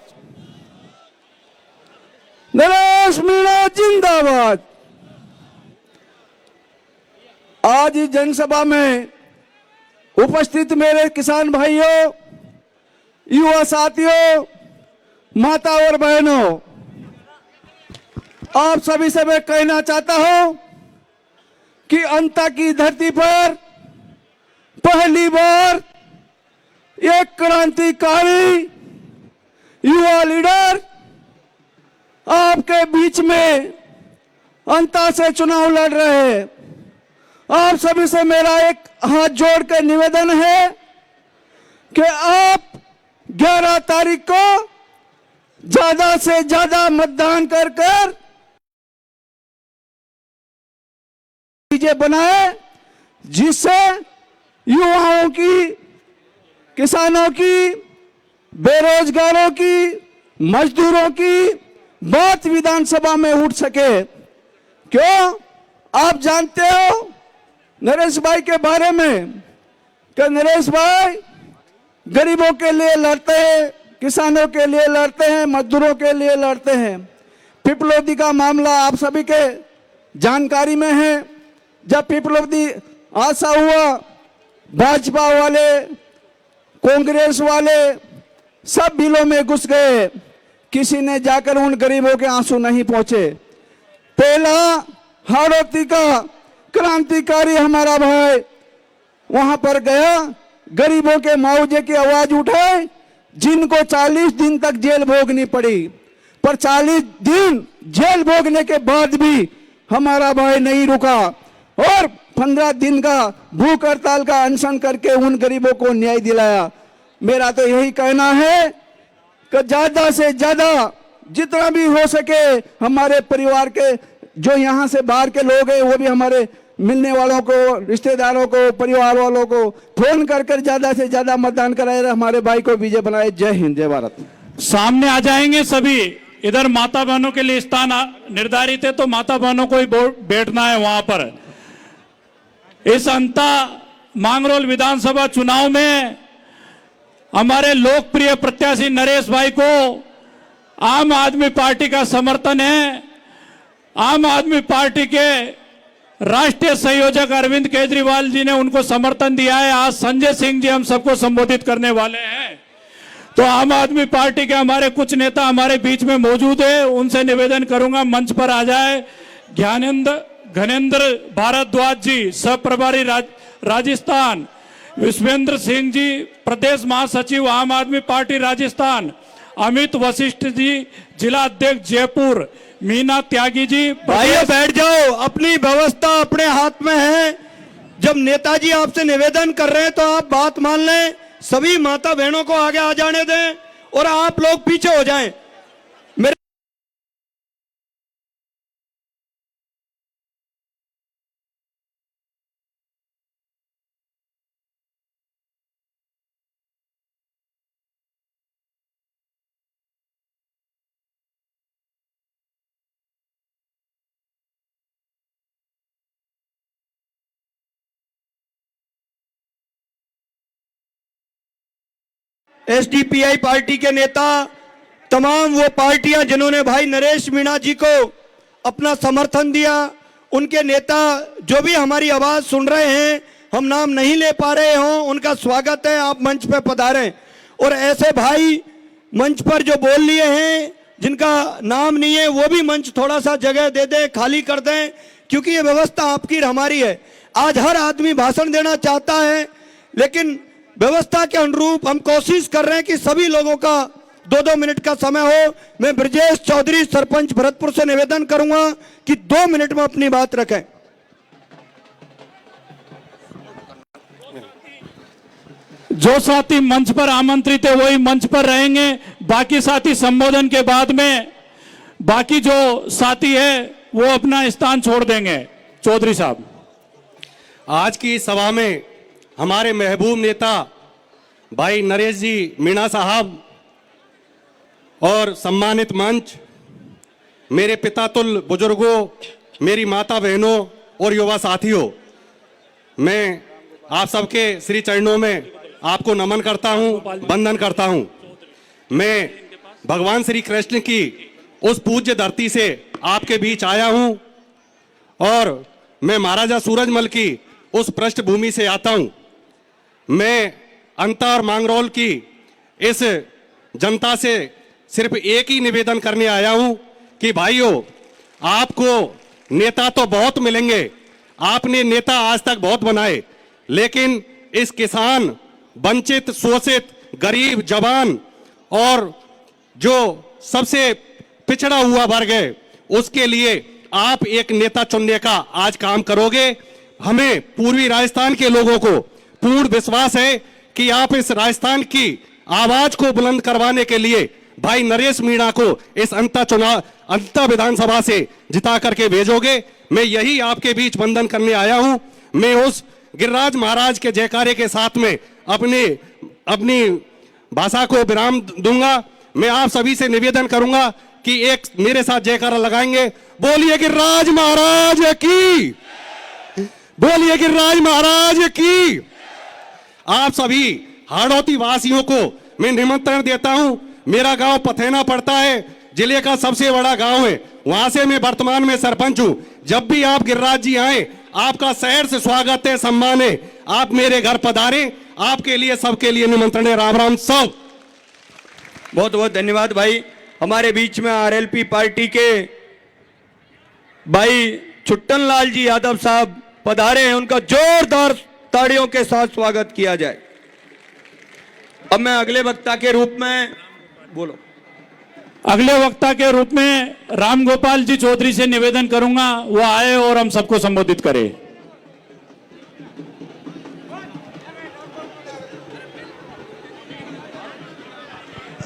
नरेश मीणा जिंदाबाद। आज इस जनसभा में उपस्थित मेरे किसान भाइयों, युवा साथियों, माता और बहनों, आप सभी से मैं कहना चाहता हूं कि अंता की धरती पर पहली बार एक क्रांतिकारी युवा लीडर आपके बीच में अंता से चुनाव लड़ रहे हैं। आप सभी से मेरा एक हाथ जोड़कर निवेदन है कि आप 11 तारीख को ज्यादा से ज्यादा मतदान कर चीजें बनाए, जिससे युवाओं की, किसानों की, बेरोजगारों की, मजदूरों की बात विधानसभा में उठ सके। क्यों? आप जानते हो नरेश भाई के बारे में कि नरेश भाई गरीबों के लिए लड़ते हैं, किसानों के लिए लड़ते हैं, मजदूरों के लिए लड़ते हैं। पिपलोदी का मामला आप सभी के जानकारी में है। जब पिपलोदी आशा हुआ, भाजपा वाले, कांग्रेस वाले सब बिलों में घुस गए, किसी ने जाकर उन गरीबों के आंसू नहीं पहुंचे। पहला हाड़ौती का क्रांतिकारी हमारा भाई वहां पर गया, गरीबों के मुआवजे की आवाज उठाए, जिनको 40 दिन तक जेल भोगनी पड़ी। पर 40 दिन जेल भोगने के बाद भी हमारा भाई नहीं रुका और 15 दिन का भूख हड़ताल का अनशन करके उन गरीबों को न्याय दिलाया। मेरा तो यही कहना है कि ज्यादा से ज्यादा जितना भी हो सके हमारे परिवार के जो यहाँ से बाहर के लोग हैं, वो भी हमारे मिलने वालों को, रिश्तेदारों को, परिवार वालों को फोन कर ज्यादा से ज्यादा मतदान कराए, हमारे भाई को विजय बनाए। जय हिंद, जय भारत। सामने आ जाएंगे सभी। इधर माता बहनों के लिए स्थान निर्धारित है, तो माता बहनों को ही बैठना है वहां पर। इस अंता मांगरोल विधानसभा चुनाव में हमारे लोकप्रिय प्रत्याशी नरेश भाई को आम आदमी पार्टी का समर्थन है। आम आदमी पार्टी के राष्ट्रीय संयोजक अरविंद केजरीवाल जी ने उनको समर्थन दिया है। आज संजय सिंह जी हम सबको संबोधित करने वाले हैं। तो आम आदमी पार्टी के हमारे कुछ नेता हमारे बीच में मौजूद है, उनसे निवेदन करूंगा मंच पर आ जाए। घनेन्द्र भारद्वाज जी सह प्रभारी राजस्थान, विश्वेंद्र सिंह जी प्रदेश महासचिव आम आदमी पार्टी राजस्थान, अमित वशिष्ठ जी जिला अध्यक्ष जयपुर, मीना त्यागी जी। भाइयों बैठ जाओ, अपनी व्यवस्था अपने हाथ में है। जब नेताजी आपसे निवेदन कर रहे हैं तो आप बात मान लें। सभी माता बहनों को आगे आ जाने दें और आप लोग पीछे हो जाएं। मेरे एसडीपीआई पार्टी के नेता, तमाम वो पार्टियां जिन्होंने भाई नरेश मीणा जी को अपना समर्थन दिया, उनके नेता जो भी हमारी आवाज सुन रहे हैं, हम नाम नहीं ले पा रहे हों, उनका स्वागत है, आप मंच पर पधारें। और ऐसे भाई मंच पर जो बोल लिए हैं जिनका नाम नहीं है, वो भी मंच थोड़ा सा जगह दे दें, खाली कर दें, क्योंकि ये व्यवस्था आपकी और हमारी है। आज हर आदमी भाषण देना चाहता है, लेकिन व्यवस्था के अनुरूप हम कोशिश कर रहे हैं कि सभी लोगों का 2-2 मिनट का समय हो। मैं ब्रजेश चौधरी सरपंच भरतपुर से निवेदन करूंगा कि 2 मिनट में अपनी बात रखें। जो साथी मंच पर आमंत्रित है वही मंच पर रहेंगे। बाकी साथी संबोधन के बाद में बाकी जो साथी है वो अपना स्थान छोड़ देंगे। चौधरी साहब, आज की सभा में हमारे महबूब नेता भाई नरेश जी मीणा साहब और सम्मानित मंच, मेरे पिता तुल्य बुजुर्गों, मेरी माता बहनों और युवा साथियों, मैं आप सबके श्री चरणों में आपको नमन करता हूं, वंदन करता हूं। मैं भगवान श्री कृष्ण की उस पूज्य धरती से आपके बीच आया हूं और मैं महाराजा सूरजमल की उस पृष्ठभूमि से आता हूं। मैं अंता और मांगरोल की इस जनता से सिर्फ एक ही निवेदन करने आया हूं कि भाइयों, आपको नेता तो बहुत मिलेंगे, आपने नेता आज तक बहुत बनाए, लेकिन इस किसान, वंचित, शोषित, गरीब, जवान और जो सबसे पिछड़ा हुआ वर्ग है, उसके लिए आप एक नेता चुनने का आज काम करोगे। हमें पूर्वी राजस्थान के लोगों को पूर्ण विश्वास है कि आप इस राजस्थान की आवाज को बुलंद करवाने के लिए भाई नरेश मीणा को इस अंत विधानसभा से जिता करके भेजोगे। मैं यही आपके बीच वंदन करने आया हूं। मैं उस गिरिराज महाराज के जयकारे के साथ में अपनी भाषा को विराम दूंगा। मैं आप सभी से निवेदन करूंगा कि एक मेरे साथ जयकारा लगाएंगे। बोलिए गिरिराज महाराज की, बोलिए गिरिराज महाराज की। आप सभी हाड़ौती वासियों को मैं निमंत्रण देता हूं। मेरा गांव पथेना पड़ता है, जिले का सबसे बड़ा गांव है, वहां से मैं वर्तमान में सरपंच हूं। जब भी आप गिरिराज जी आए, आपका शहर से स्वागत है, सम्मान है। आप मेरे घर पधारें, आपके लिए सबके लिए निमंत्रण है। राम राम सब। बहुत बहुत धन्यवाद भाई। हमारे बीच में आरएलपी पार्टी के भाई छुट्टन लाल जी यादव साहब पधारे हैं, उनका जोरदार ताड़ियों के साथ स्वागत किया जाए। अब मैं अगले वक्ता के रूप में बोलो अगले वक्ता के रूप में राम गोपाल जी चौधरी से निवेदन करूंगा, वो आए और हम सबको संबोधित करें।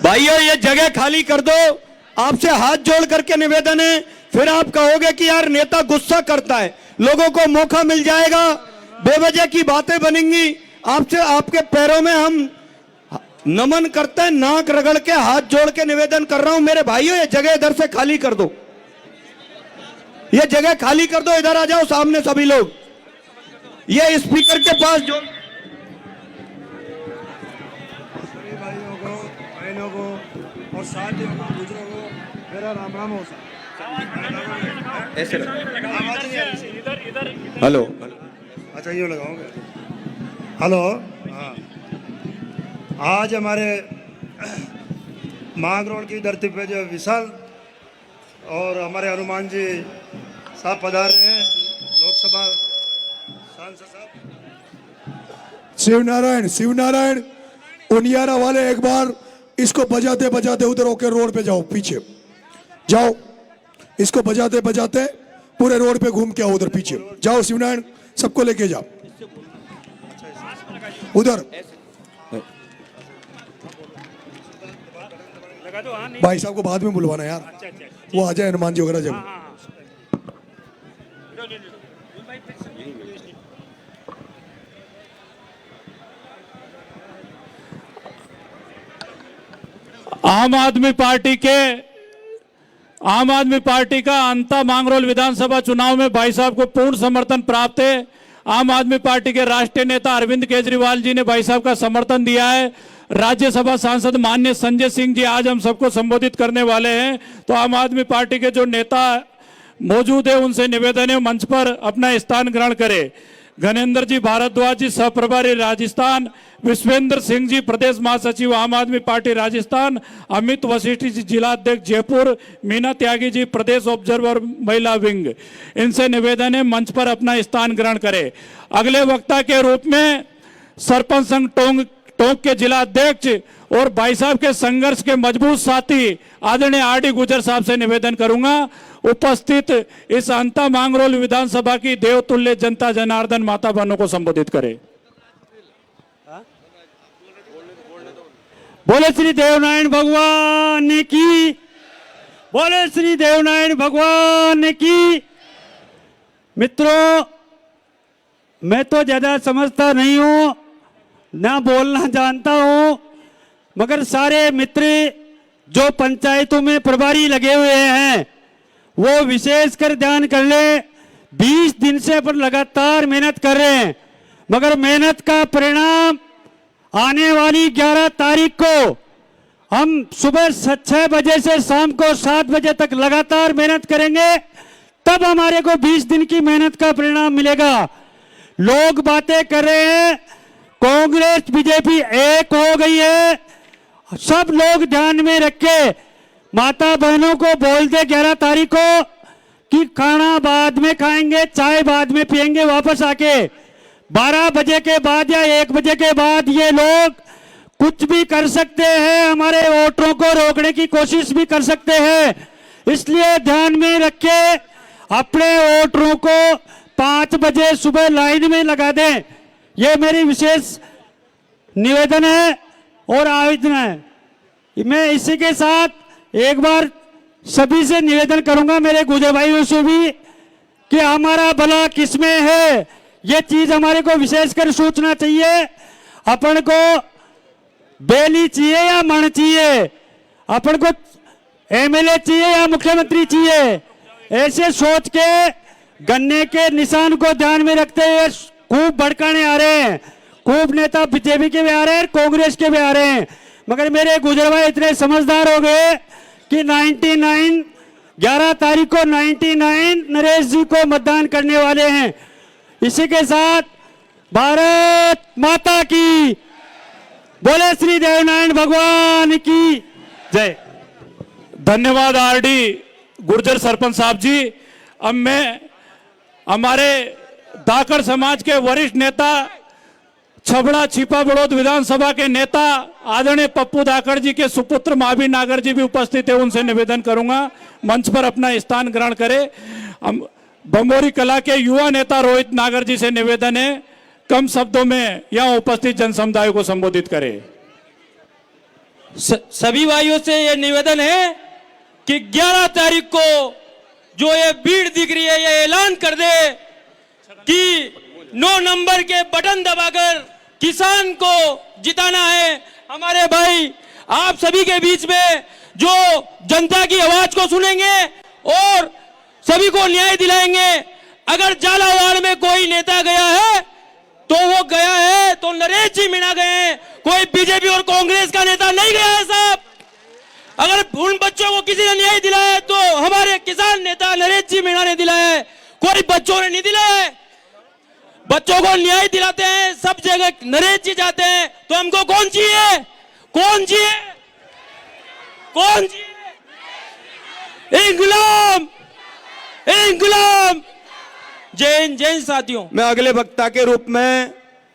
भाइयों ये जगह खाली कर दो। आपसे हाथ जोड़ करके निवेदन है, फिर आप कहोगे कि यार नेता गुस्सा करता है। लोगों को मौका मिल जाएगा, बेवजह की बातें बनेंगी। आपसे आपके पैरों में हम नमन करते हैं, नाक रगड़ के हाथ जोड़ के निवेदन कर रहा हूं। मेरे भाइयों ये जगह इधर से खाली कर दो, ये जगह खाली कर दो। इधर आ जाओ सामने सभी लोग। ये स्पीकर के पास जो भाइयों को, बहनों को और साथियों को, बुजुर्गों को मेरा राम राम हो। ऐसे हेलो, अच्छा यूँ लगाओगे। हेलो, हाँ। आज हमारे मांगरोल की धरती पे जो विशाल और हमारे हनुमान जी साहब पधार रहे हैं, लोकसभा सांसद साहब। शिवनारायण, शिवनारायण उनियारा वाले एक बार इसको बजाते बजाते उधर होकर रोड पे जाओ, पीछे जाओ, इसको बजाते बजाते पूरे रोड पे घूम के आओ, उधर पीछे जाओ। शिवनारायण सबको लेके जाओ उधर। भाई साहब को बाद में बुलवाना यार, वो आ जाए हनुमान जी वगैरह जब। आम आदमी पार्टी का अंता मांगरोल विधानसभा चुनाव में भाई साहब को पूर्ण समर्थन प्राप्त है। आम आदमी पार्टी के राष्ट्रीय नेता अरविंद केजरीवाल जी ने भाई साहब का समर्थन दिया है। राज्यसभा सांसद माननीय संजय सिंह जी आज हम सबको संबोधित करने वाले हैं। तो आम आदमी पार्टी के जो नेता मौजूद है उनसे निवेदन है मंच पर अपना स्थान ग्रहण करें। गणेंद्र जी भारद्वाज जी सह प्रभारी राजस्थान, विश्वेंद्र सिंह जी प्रदेश महासचिव आम आदमी पार्टी राजस्थान, अमित वशिष्ठ जी जिला अध्यक्ष जयपुर, मीना त्यागी जी प्रदेश ऑब्जर्वर महिला विंग। इनसे निवेदन है मंच पर अपना स्थान ग्रहण करें। अगले वक्ता के रूप में सरपंच संघ टोंक के जिला अध्यक्ष और भाई साहब के संघर्ष के मजबूत साथी आदरणीय आरडी गुजर साहब से निवेदन करूंगा उपस्थित इस अंता मांगरोल विधानसभा की देवतुल्य जनता जनार्दन माता बहनों को संबोधित करें। बोले श्री देवनारायण भगवान की, बोले श्री देवनारायण भगवान की। मित्रों, मैं तो ज्यादा समझता नहीं हूं, ना बोलना जानता हूं, मगर सारे मित्र जो पंचायतों में प्रभारी लगे हुए हैं वो विशेषकर ध्यान कर ले। 20 दिन से पर लगातार मेहनत कर रहे हैं, मगर मेहनत का परिणाम आने वाली 11 तारीख को हम सुबह 6 बजे से शाम को 7 बजे तक लगातार मेहनत करेंगे, तब हमारे को 20 दिन की मेहनत का परिणाम मिलेगा। लोग बातें कर रहे हैं कांग्रेस बीजेपी एक हो गई है, सब लोग ध्यान में रखे। माता बहनों को बोल दे 11 तारीख को कि खाना बाद में खाएंगे, चाय बाद में पिएंगे, वापस आके 12 बजे के बाद या 1 बजे के बाद ये लोग कुछ भी कर सकते हैं, हमारे वोटरों को रोकने की कोशिश भी कर सकते हैं। इसलिए ध्यान में रखे, अपने वोटरों को 5 बजे सुबह लाइन में लगा दें। यह मेरी विशेष निवेदन है और आवेदन है। मैं इसी के साथ एक बार सभी से निवेदन करूंगा, मेरे गुजर भाइयों से भी, कि हमारा भला किसमें है, यह चीज हमारे को विशेषकर सोचना चाहिए। अपन को बेली चाहिए या मण चाहिए, अपन को एमएलए चाहिए या मुख्यमंत्री चाहिए, ऐसे सोच के गन्ने के निशान को ध्यान में रखते हुए खूब भड़काने आ रहे हैं। खूब नेता बीजेपी के भी आ रहे हैं, कांग्रेस के भी आ रहे हैं, मगर मेरे गुजर भाई इतने समझदार हो गए कि 11 तारीख को 99 नरेश जी को मतदान करने वाले हैं। इसी के साथ भारत माता की, बोले श्री देवनारायण भगवान की जय। धन्यवाद आरडी गुर्जर सरपंच साहब जी। अब मैं हमारे धाकड़ समाज के वरिष्ठ नेता, छबड़ा छिपा बड़ौद विधानसभा के नेता आदरणीय पप्पू धाकड़ जी के सुपुत्र महावीर नागर जी भी उपस्थित है, उनसे निवेदन करूंगा मंच पर अपना स्थान ग्रहण करें। बंबोरी कला के युवा नेता रोहित नागर जी से निवेदन है, कम शब्दों में यहां उपस्थित जन समुदाय को संबोधित करें। सभी भाइयों से यह निवेदन है कि 11 तारीख को जो ये भीड़ दिख रही है, ये ऐलान कर दे कि 9 नंबर के बटन दबाकर किसान को जिताना है। हमारे भाई आप सभी के बीच में जो जनता की आवाज को सुनेंगे और सभी को न्याय दिलाएंगे। अगर झालावाड़ में कोई नेता गया है तो वो गया है तो नरेश जी मीणा गए हैं, कोई बीजेपी और कांग्रेस का नेता नहीं गया है साहब। अगर उन बच्चों को किसी ने न्याय दिलाया है तो हमारे किसान नेता नरेश जी मीणा ने दिलाया है, कोई बच्चों ने नहीं दिलाया है। बच्चों को न्याय दिलाते हैं सब जगह नरेश जी जाते हैं, तो हमको कौन चाहिए, कौन चाहिए, कौन चाहिए? इंकलाब, इंकलाब। जय हिंद, जय हिंद साथियों। मैं अगले वक्ता के रूप में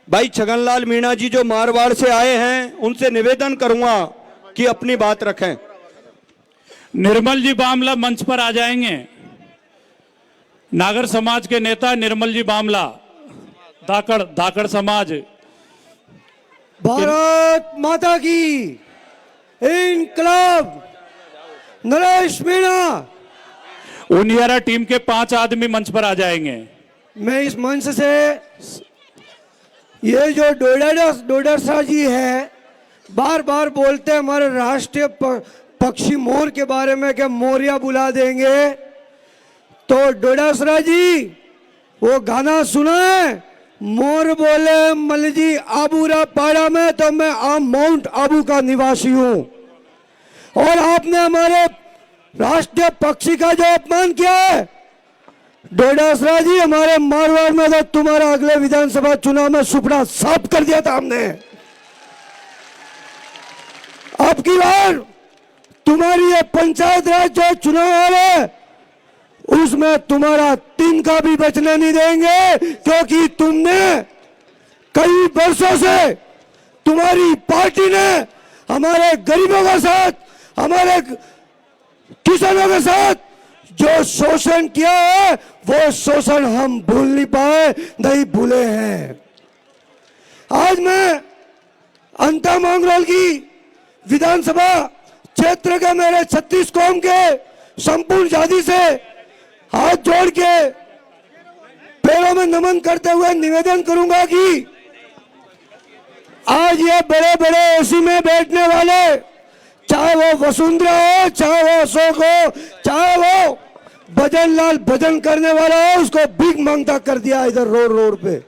भाई छगनलाल मीणा जी जो मारवाड़ से आए हैं, उनसे निवेदन करूंगा कि अपनी बात रखें। निर्मल जी बामला मंच पर आ जाएंगे। नागर समाज के नेता निर्मल जी बामला, धाकड़ समाज। भारत माता की, इनकलाब, नरेश मीणा। उनियारा टीम के 5 आदमी मंच पर आ जाएंगे। मैं इस मंच से ये जो डोडरसा जी है, बार बार बोलते हैं हमारे राष्ट्रीय पक्षी मोर के बारे में कि मोरिया बुला देंगे, तो डोडरसा जी वो गाना सुना है, मोर बोले मलजी आबूरा पाड़ा में, तो मैं माउंट आबू का निवासी हूं। और आपने हमारे राष्ट्रीय पक्षी का जो अपमान किया है डोडासरा जी, हमारे मारवाड़ में तो तुम्हारा अगले विधानसभा चुनाव में सुपना साफ कर दिया था हमने। अब की बार तुम्हारी ये पंचायत राज जो चुनाव है उसमें तुम्हारा 3 का भी बचने नहीं देंगे, क्योंकि तुमने कई वर्षों से तुम्हारी पार्टी ने हमारे गरीबों के साथ, हमारे किसानों के साथ जो शोषण किया है वो शोषण हम भूल नहीं पाए, नहीं भूले हैं। आज मैं अंता मांगरोल की विधानसभा क्षेत्र के मेरे 36 कौम के संपूर्ण जाति से हाथ जोड़ के पैरों में नमन करते हुए निवेदन करूंगा कि आज ये बड़े बड़े एसी में बैठने वाले, चाहे वो वसुंधरा हो, चाहे वो अशोक हो, चाहे वो भजन लाल भजन करने वाला हो, उसको भीख मांगता कर दिया इधर रोड पे,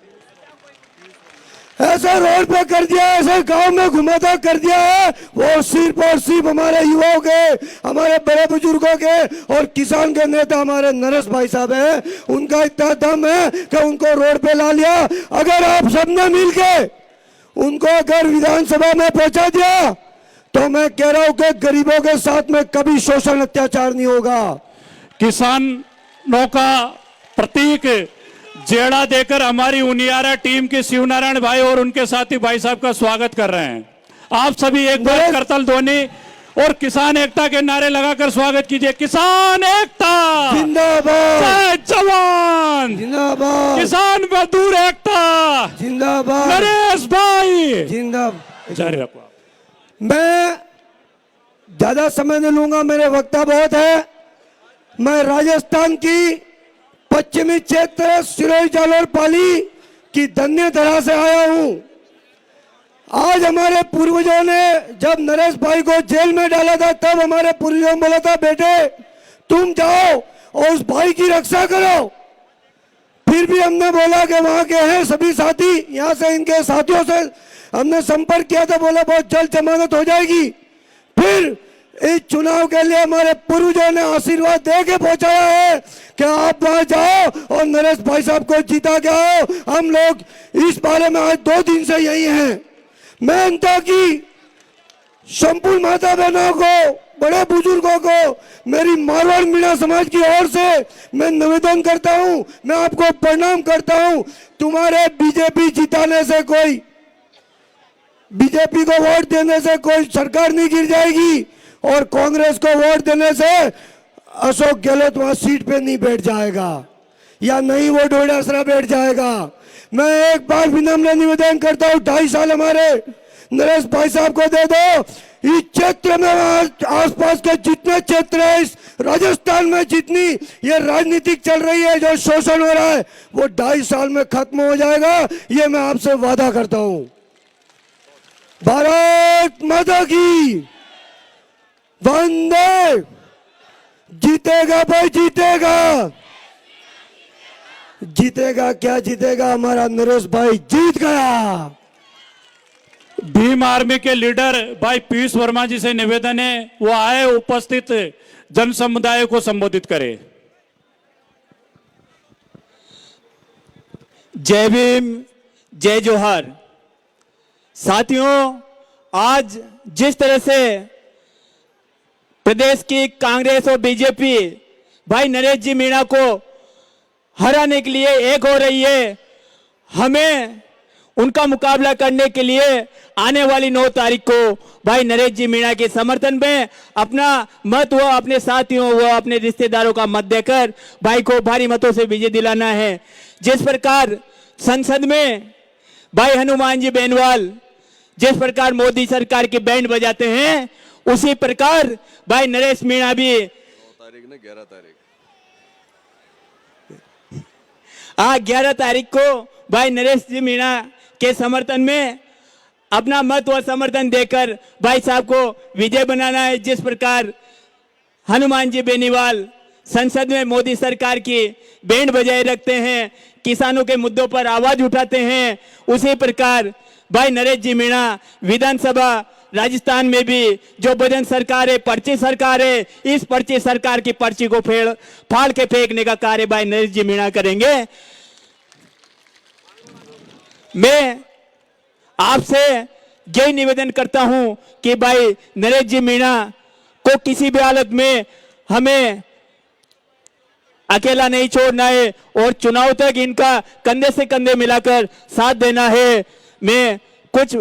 ऐसे रोड पे कर दिया, ऐसे गांव में घुमाता कर दिया है। वो सिर्फ और सिर्फ हमारे युवाओं के, हमारे बड़े बुजुर्गों के और किसान के नेता हमारे नरेश भाई साहब हैं, उनका इतना दम है कि उनको रोड पे ला लिया। अगर आप सबने मिलके उनको अगर विधानसभा में पहुंचा दिया तो मैं कह रहा हूं कि गरीबों के साथ में कभी शोषण अत्याचार नहीं होगा। किसानों का प्रतीक जेड़ा देकर हमारी उनियारा टीम के शिवनारायण भाई और उनके साथी भाई साहब का स्वागत कर रहे हैं। आप सभी एक बार करतल ध्वनि और किसान एकता के नारे लगाकर स्वागत कीजिए। किसान एकता जिंदाबाद, जय जवान जिंदाबाद, किसान मजदूर एकता जिंदाबाद, नरेश भाई जिंदाबाद। जारी रखो। मैं ज्यादा समय नहीं लूंगा, मेरे वक्ता बहुत है। मैं राजस्थान की पश्चिमी क्षेत्र सिरोही जालोर पाली की धन्य धरा से आया हूं। आज हमारे पूर्वजों ने जब नरेश भाई को जेल में डाला था, तब हमारे पूर्वजों ने बोला था, बेटे तुम जाओ और उस भाई की रक्षा करो। फिर भी हमने बोला कि वहां के हैं सभी साथी, यहां से इनके साथियों से हमने संपर्क किया था, बोला बहुत जल्द जमानत हो जाएगी। फिर इस चुनाव के लिए हमारे पूर्वजों ने आशीर्वाद दे के पहुंचाया है कि आप वहां जाओ और नरेश भाई साहब को जीता के आओ। हम लोग इस बारे में आज 2 दिन से यही हैं। मैं अंता की संपूर्ण माता बहनों को, बड़े बुजुर्गों को, मेरी मारवाड़ मीणा समाज की ओर से मैं निवेदन करता हूं, मैं आपको प्रणाम करता हूं। तुम्हारे बीजेपी जिताने से कोई, बीजेपी को वोट देने से कोई सरकार नहीं गिर जाएगी और कांग्रेस को वोट देने से अशोक गहलोत वहां सीट पे नहीं बैठ जाएगा या नहीं वो डोडासरा बैठ जाएगा। मैं एक बार विनम्र निवेदन करता हूं, 2.5 साल हमारे नरेश भाई साहब को दे दो। इस क्षेत्र में, आसपास के जितने क्षेत्र है इस राजस्थान में, जितनी ये राजनीतिक चल रही है, जो शोषण हो रहा है, वो 2.5 साल में खत्म हो जाएगा, ये मैं आपसे वादा करता हूं। भारत माता की वंदे। जीतेगा भाई, जीतेगा। जीतेगा क्या जीतेगा, हमारा नरेश भाई जीत गया। भीम आर्मी के लीडर भाई पीयूष वर्मा जी से निवेदन है, वो आए उपस्थित जन समुदाय को संबोधित करें। जय भीम, जय जोहार। साथियों, आज जिस तरह से प्रदेश की कांग्रेस और बीजेपी भाई नरेश जी मीणा को हराने के लिए एक हो रही है, हमें उनका मुकाबला करने के लिए आने वाली 9 तारीख को भाई नरेश जी मीणा के समर्थन में अपना मत व अपने साथियों व अपने रिश्तेदारों का मत देकर भाई को भारी मतों से विजय दिलाना है। जिस प्रकार संसद में भाई हनुमान जी बेनीवाल जिस प्रकार मोदी सरकार की बैंड बजाते हैं, उसी प्रकार भाई नरेश मीणा भी 11 तारीख को भाई नरेश जी मीणा के समर्थन में अपना मत व समर्थन देकर भाई साहब को विजय बनाना है। जिस प्रकार हनुमान जी बेनीवाल संसद में मोदी सरकार की बैंड बजाए रखते हैं, किसानों के मुद्दों पर आवाज उठाते हैं, उसी प्रकार भाई नरेश जी मीणा विधानसभा राजस्थान में भी जो भजन सरकार है, पर्ची सरकार है, इस पर्ची सरकार की पर्ची को फाड़ के फेंकने का कार्य भाई नरेश जी मीणा करेंगे। मैं आपसे यही निवेदन करता हूं कि भाई नरेश जी मीणा को किसी भी हालत में हमें अकेला नहीं छोड़ना है और चुनाव तक इनका कंधे से कंधे मिलाकर साथ देना है। मैं कुछ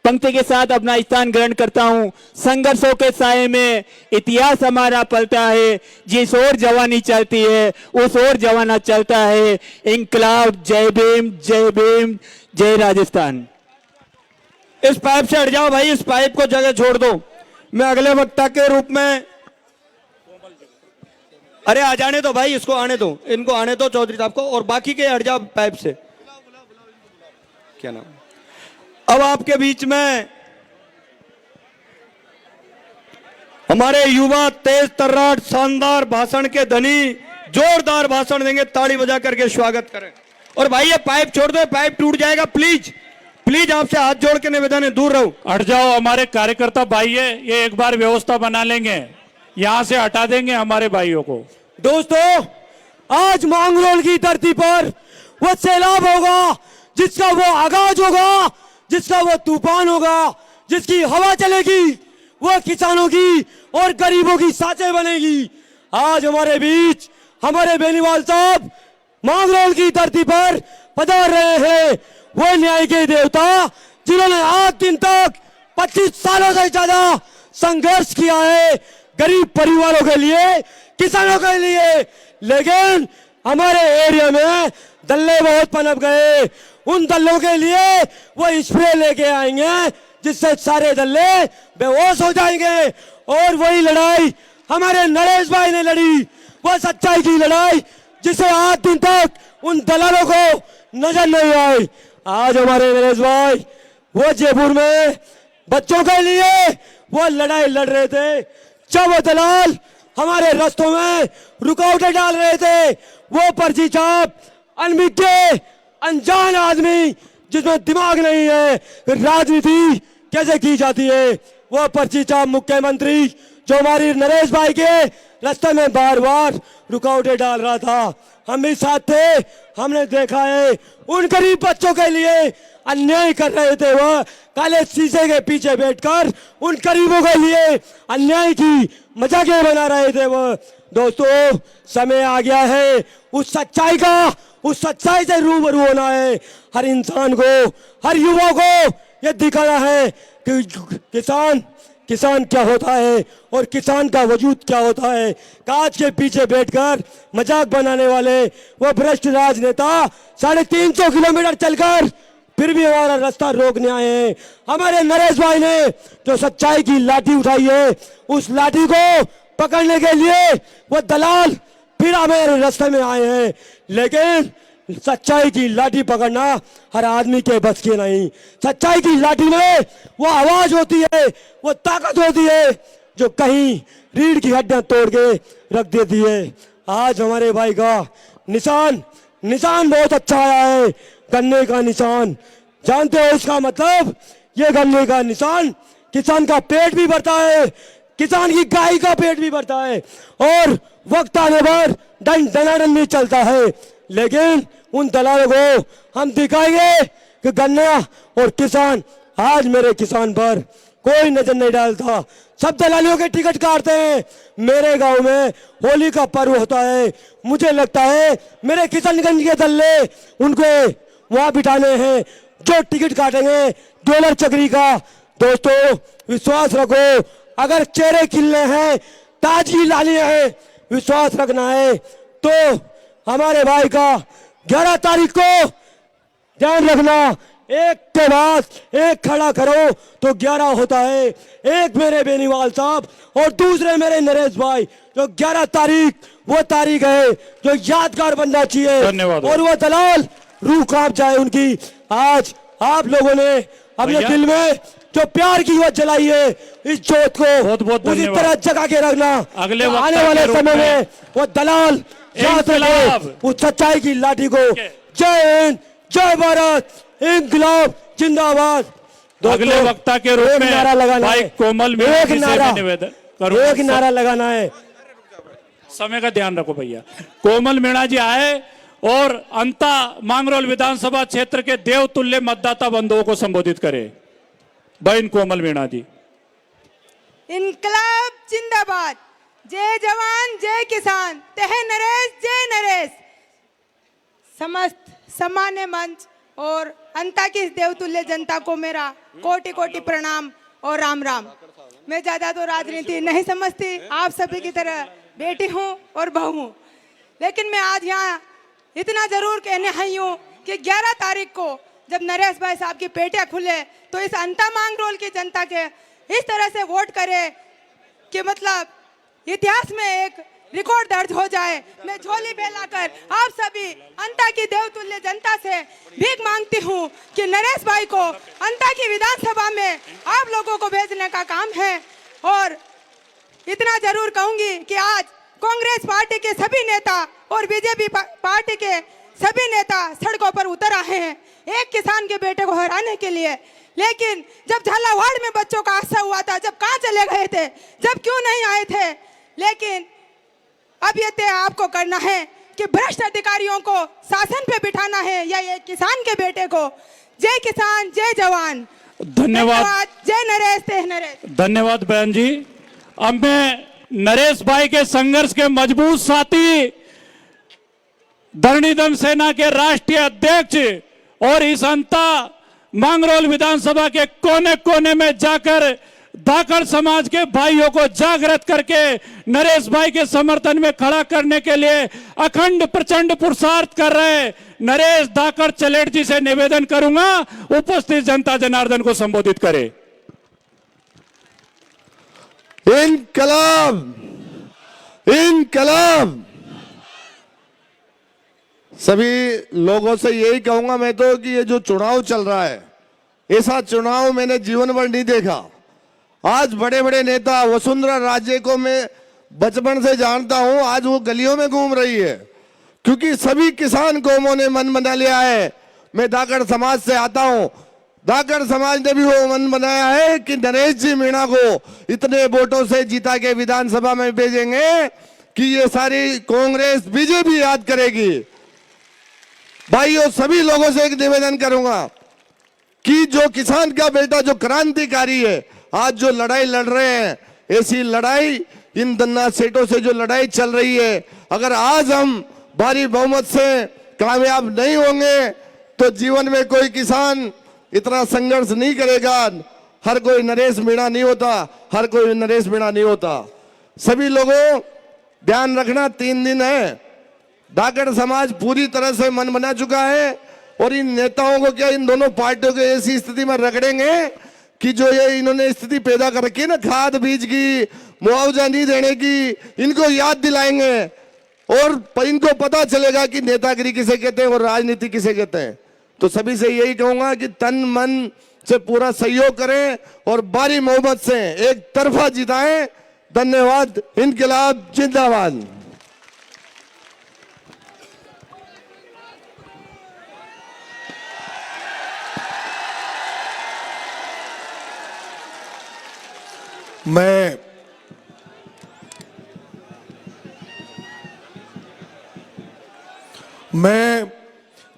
पंक्ति के साथ अपना स्थान ग्रहण करता हूं। संघर्षों के साये में इतिहास हमारा पलता है, जिस ओर जवानी चलती है उस ओर जवाना चलता है। इंकलाब। जय भीम, जय भीम, जय राजस्थान। इस पाइप से हट जाओ भाई, इस पाइप को जगह छोड़ दो। मैं अगले वक्ता के रूप में, अरे आ जाने दो भाई, इसको आने दो, इनको आने दो चौधरी साहब को, और बाकी के हट जाओ पाइप से। क्या नाम? अब आपके बीच में हमारे युवा तेज तर्राट शानदार भाषण के धनी जोरदार भाषण देंगे, ताली बजा करके स्वागत करें। और भाई ये पाइप छोड़ दो, पाइप टूट जाएगा। प्लीज प्लीज आपसे हाथ जोड़ के निवेदन है, दूर रहो। हट जाओ, हमारे कार्यकर्ता भाई है, ये एक बार व्यवस्था बना लेंगे, यहां से हटा देंगे हमारे भाइयों को। दोस्तों, आज मांगरोल की धरती पर वो सैलाब होगा जिसका वो आगाज होगा, जिसका वो तूफान होगा, जिसकी हवा चलेगी, वो किसानों की और गरीबों की सांसें बनेगी। आज हमारे बीच हमारे बेनीवाल साहब मांगरोल की धरती पर पधार रहे हैं। वो न्याय के देवता जिन्होंने आज दिन तक 25 सालों से ज्यादा संघर्ष किया है गरीब परिवारों के लिए, किसानों के लिए, लेकिन हमारे एरिया में दल्ले बहुत पनप गए। उन दल्लों के लिए वो स्प्रे लेके आएंगे जिससे सारे दल्ले बेहोश हो जाएंगे। और वही लड़ाई हमारे नरेश भाई ने लड़ी, वो सच्चाई की लड़ाई जिसे आज दिन तक उन दलालों को नजर नहीं आई। आज हमारे नरेश भाई वो जयपुर में बच्चों के लिए वो लड़ाई लड़ रहे थे। जब वो दलाल हमारे रास्तों में रुकावटें डाल रहे थे, वो पर्ची छाप अनभिज्ञ अनजान आदमी जिसमें दिमाग नहीं है, राजनीति कैसे की जाती है, वो पर्ची छाप मुख्यमंत्री जो हमारी नरेश भाई के रास्ते में बार बार रुकावटें डाल रहा था। हम भी साथ थे, हमने देखा है उन गरीब बच्चों के लिए अन्याय कर रहे थे। वह काले शीशे के पीछे बैठकर उन गरीबों के लिए अन्याय की मजाकें बना रहे थे। वो दोस्तों, समय आ गया है उस सच्चाई का, उस सच्चाई से रूबरू होना है। हर इंसान को, हर युवा को यह दिखाना है कि किसान क्या होता है और किसान का वजूद क्या होता है। कांच के पीछे बैठकर मजाक बनाने वाले वो भ्रष्ट राजनेता 350 किलोमीटर चलकर फिर भी हमारा रास्ता रोकने आए हैं। हमारे नरेश भाई ने जो सच्चाई की लाठी उठाई है, उस लाठी को पकड़ने के लिए वो दलाल फिर हमारे रास्ते में आए हैं। लेकिन सच्चाई की लाठी पकड़ना हर आदमी के बस की नहीं। सच्चाई की लाठी में वो आवाज होती है, वो ताकत होती है जो कहीं रीढ़ की हड्डियां तोड़ के रख देती है। आज हमारे भाई का निशान बहुत अच्छा आया है, गन्ने का निशान। जानते हो इसका मतलब? ये गन्ने का निशान किसान का पेट भी भरता है, किसान की गाय का पेट भी भरता है और वक्त आने पर दनादन भी चलता है। लेकिन उन दलालों को हम दिखाएंगे कि गन्ना और किसान, आज मेरे किसान पर कोई नजर नहीं डालता। सब दलालियों के टिकट काटते हैं। मेरे गांव में होली का पर्व होता है, मुझे लगता है मेरे किशनगंज के दल्ले उनको वहां बिठाने हैं जो टिकट काटेंगे डॉलर चक्री का। दोस्तों, विश्वास रखो, अगर चेहरे खिलने हैं, ताजगी लानी है, विश्वास रखना है तो हमारे भाई का 11 तारीख को ध्यान रखना, एक के बाद एक खड़ा करो तो 11 होता है। एक मेरे बेनीवाल साहब और दूसरे मेरे नरेश भाई, जो 11 तारीख वो तारीख है जो यादगार बनना चाहिए। धन्यवाद। और वो दलाल रूह कांप जाए उनकी। आज आप लोगों ने अपने दिल में जो प्यार की वजह जलाई है, इस जोत को बहुत उसी तरह जगा के रखना। अगले तो वक्त आने के वाले रूप समय में में वो दलाल याद रखे उस सच्चाई की लाठी को। जय हिंद, जय भारत, इंकलाब जिंदाबाद। अगले वक्ता के रूप में नारा लगाना भाई है, कोमल मीणा एक जी से नारा, मैं निवेदन करूंगा। एक नारा लगाना है। समय का ध्यान रखो भैया। कोमल मीणा जी आए और अंता मांगरोल विधानसभा क्षेत्र के देवतुल्य मतदाता बंधुओं को संबोधित करे। बहन कोमल मीणा जी। इनकलाब जिंदाबाद, जय जवान जय किसान, तह नरेश जय नरेश। समस्त सामान्य मंच और अंता की देवतुल्य जनता को मेरा कोटि कोटि प्रणाम और राम राम। मैं ज्यादा तो राजनीति नहीं समझती, आप सभी की तरह बेटी हूँ और बहू हूँ, लेकिन मैं आज यहाँ इतना जरूर कहने आई हूँ कि 11 तारीख को जब नरेश भाई साहब की पेटियां खुले तो इस अंता मांगरोल की जनता के इस तरह से वोट करे कि मतलब इतिहास में एक रिकॉर्ड दर्ज हो जाए। मैं झोली फैलाकर आप सभी अंता की देवतुल्य जनता से भीख मांगती हूँ कि नरेश भाई को अंता की विधानसभा में आप लोगों को भेजने का काम है। और इतना जरूर कहूंगी कि आज कांग्रेस पार्टी के सभी नेता और बीजेपी पार्टी के सभी नेता सड़कों पर उतर आए हैं एक किसान के बेटे को हराने के लिए। लेकिन जब झालावाड़ में बच्चों का हादसा हुआ था, जब कहाँ चले गए थे, जब क्यों नहीं आए थे? लेकिन अब ये तय आपको करना है कि भ्रष्ट अधिकारियों को शासन पे बिठाना है या ये किसान के बेटे को। जय किसान, जय जवान। धन्यवाद। जय नरेश, तह नरेश। धन्यवाद बहन जी। अब मैं नरेश भाई के संघर्ष के मजबूत साथी धरणीधर सेना के राष्ट्रीय अध्यक्ष और इस अंता मांगरोल विधानसभा के कोने कोने में जाकर धाकड़ समाज के भाइयों को जागृत करके नरेश भाई के समर्थन में खड़ा करने के लिए अखंड प्रचंड पुरुषार्थ कर रहे नरेश धाकड़ चलेट जी से निवेदन करूंगा उपस्थित जनता जनार्दन को संबोधित करे। इनकलाब, इनकलाब। सभी लोगों से यही कहूंगा मैं तो कि ये जो चुनाव चल रहा है, ऐसा चुनाव मैंने जीवन भर नहीं देखा। आज बड़े बड़े नेता, वसुंधरा राजे को मैं बचपन से जानता हूं, आज वो गलियों में घूम रही है, क्योंकि सभी किसान कौमों ने मन बना लिया है। मैं धाकड़ समाज से आता हूं, धाकड़ समाज ने भी वो मन बनाया है कि नरेश जी मीणा को इतने वोटों से जीता के विधानसभा में भेजेंगे कि ये सारी कांग्रेस बीजेपी याद करेगी। भाइयों, सभी लोगों से एक निवेदन करूंगा कि जो किसान का बेटा, जो क्रांतिकारी है, आज जो लड़ाई लड़ रहे हैं, ऐसी लड़ाई इन दन्ना सेठों से जो लड़ाई चल रही है, अगर आज हम भारी बहुमत से कामयाब नहीं होंगे तो जीवन में कोई किसान इतना संघर्ष नहीं करेगा। हर कोई नरेश मीणा नहीं होता, हर कोई नरेश मीणा नहीं होता। सभी लोगों ध्यान रखना, 3 दिन है, धाकड़ समाज पूरी तरह से मन बना चुका है और इन नेताओं को क्या, इन दोनों पार्टियों को ऐसी स्थिति में रगड़ेंगे कि जो ये इन्होंने स्थिति पैदा कर रखी है ना, खाद बीज की, मुआवजा नहीं देने की, इनको याद दिलाएंगे और इनको पता चलेगा कि नेतागिरी किसे कहते हैं और राजनीति किसे कहते हैं। तो सभी से यही कहूंगा कि तन मन से पूरा सहयोग करें और भारी बहुमत से एक तरफा जिताएं। धन्यवाद। इनकलाब जिंदाबाद। मैं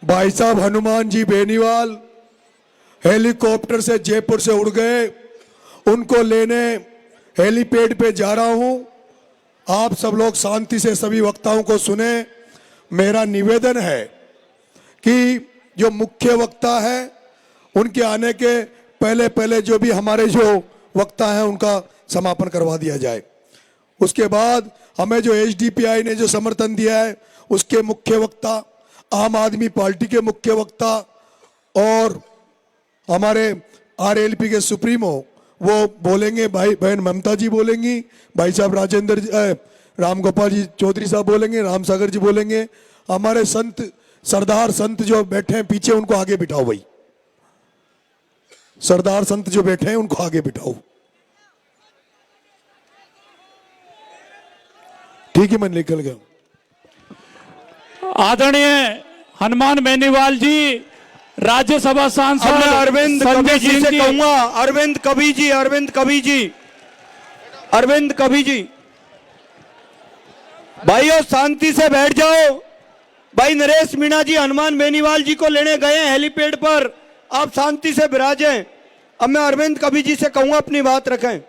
भाई साहब हनुमान जी बेनीवाल हेलीकॉप्टर से जयपुर से उड़ गए, उनको लेने हेलीपैड पे जा रहा हूं। आप सब लोग शांति से सभी वक्ताओं को सुने। मेरा निवेदन है कि जो मुख्य वक्ता है उनके आने के पहले पहले जो भी हमारे जो वक्ता हैं उनका समापन करवा दिया जाए। उसके बाद हमें जो एसडीपीआई ने जो समर्थन दिया है उसके मुख्य वक्ता, आम आदमी पार्टी के मुख्य वक्ता और हमारे आरएलपी के सुप्रीमो वो बोलेंगे, भाई बहन ममता जी बोलेंगी, भाई साहब राजेंद्र राम गोपाल जी चौधरी साहब बोलेंगे, राम सागर जी बोलेंगे, हमारे संत सरदार संत जो बैठे हैं पीछे उनको आगे बिठाओ। भाई सरदार संत जो बैठे हैं उनको आगे बिठाओ। ठीक है, मैं निकल गया। आदरणीय हनुमान बेनीवाल जी, राज्यसभा सांसद अरविंद कभी जी से कहूंगा, अरविंद कभी जी, अरविंद कभी जी, अरविंद कभी जी, भाइयों शांति से बैठ जाओ। भाई नरेश मीणा जी हनुमान बेनीवाल जी को लेने गए हैं हेलीपैड पर, आप शांति से विराजें। अब मैं अरविंद कभी जी से कहूंगा अपनी बात रखें।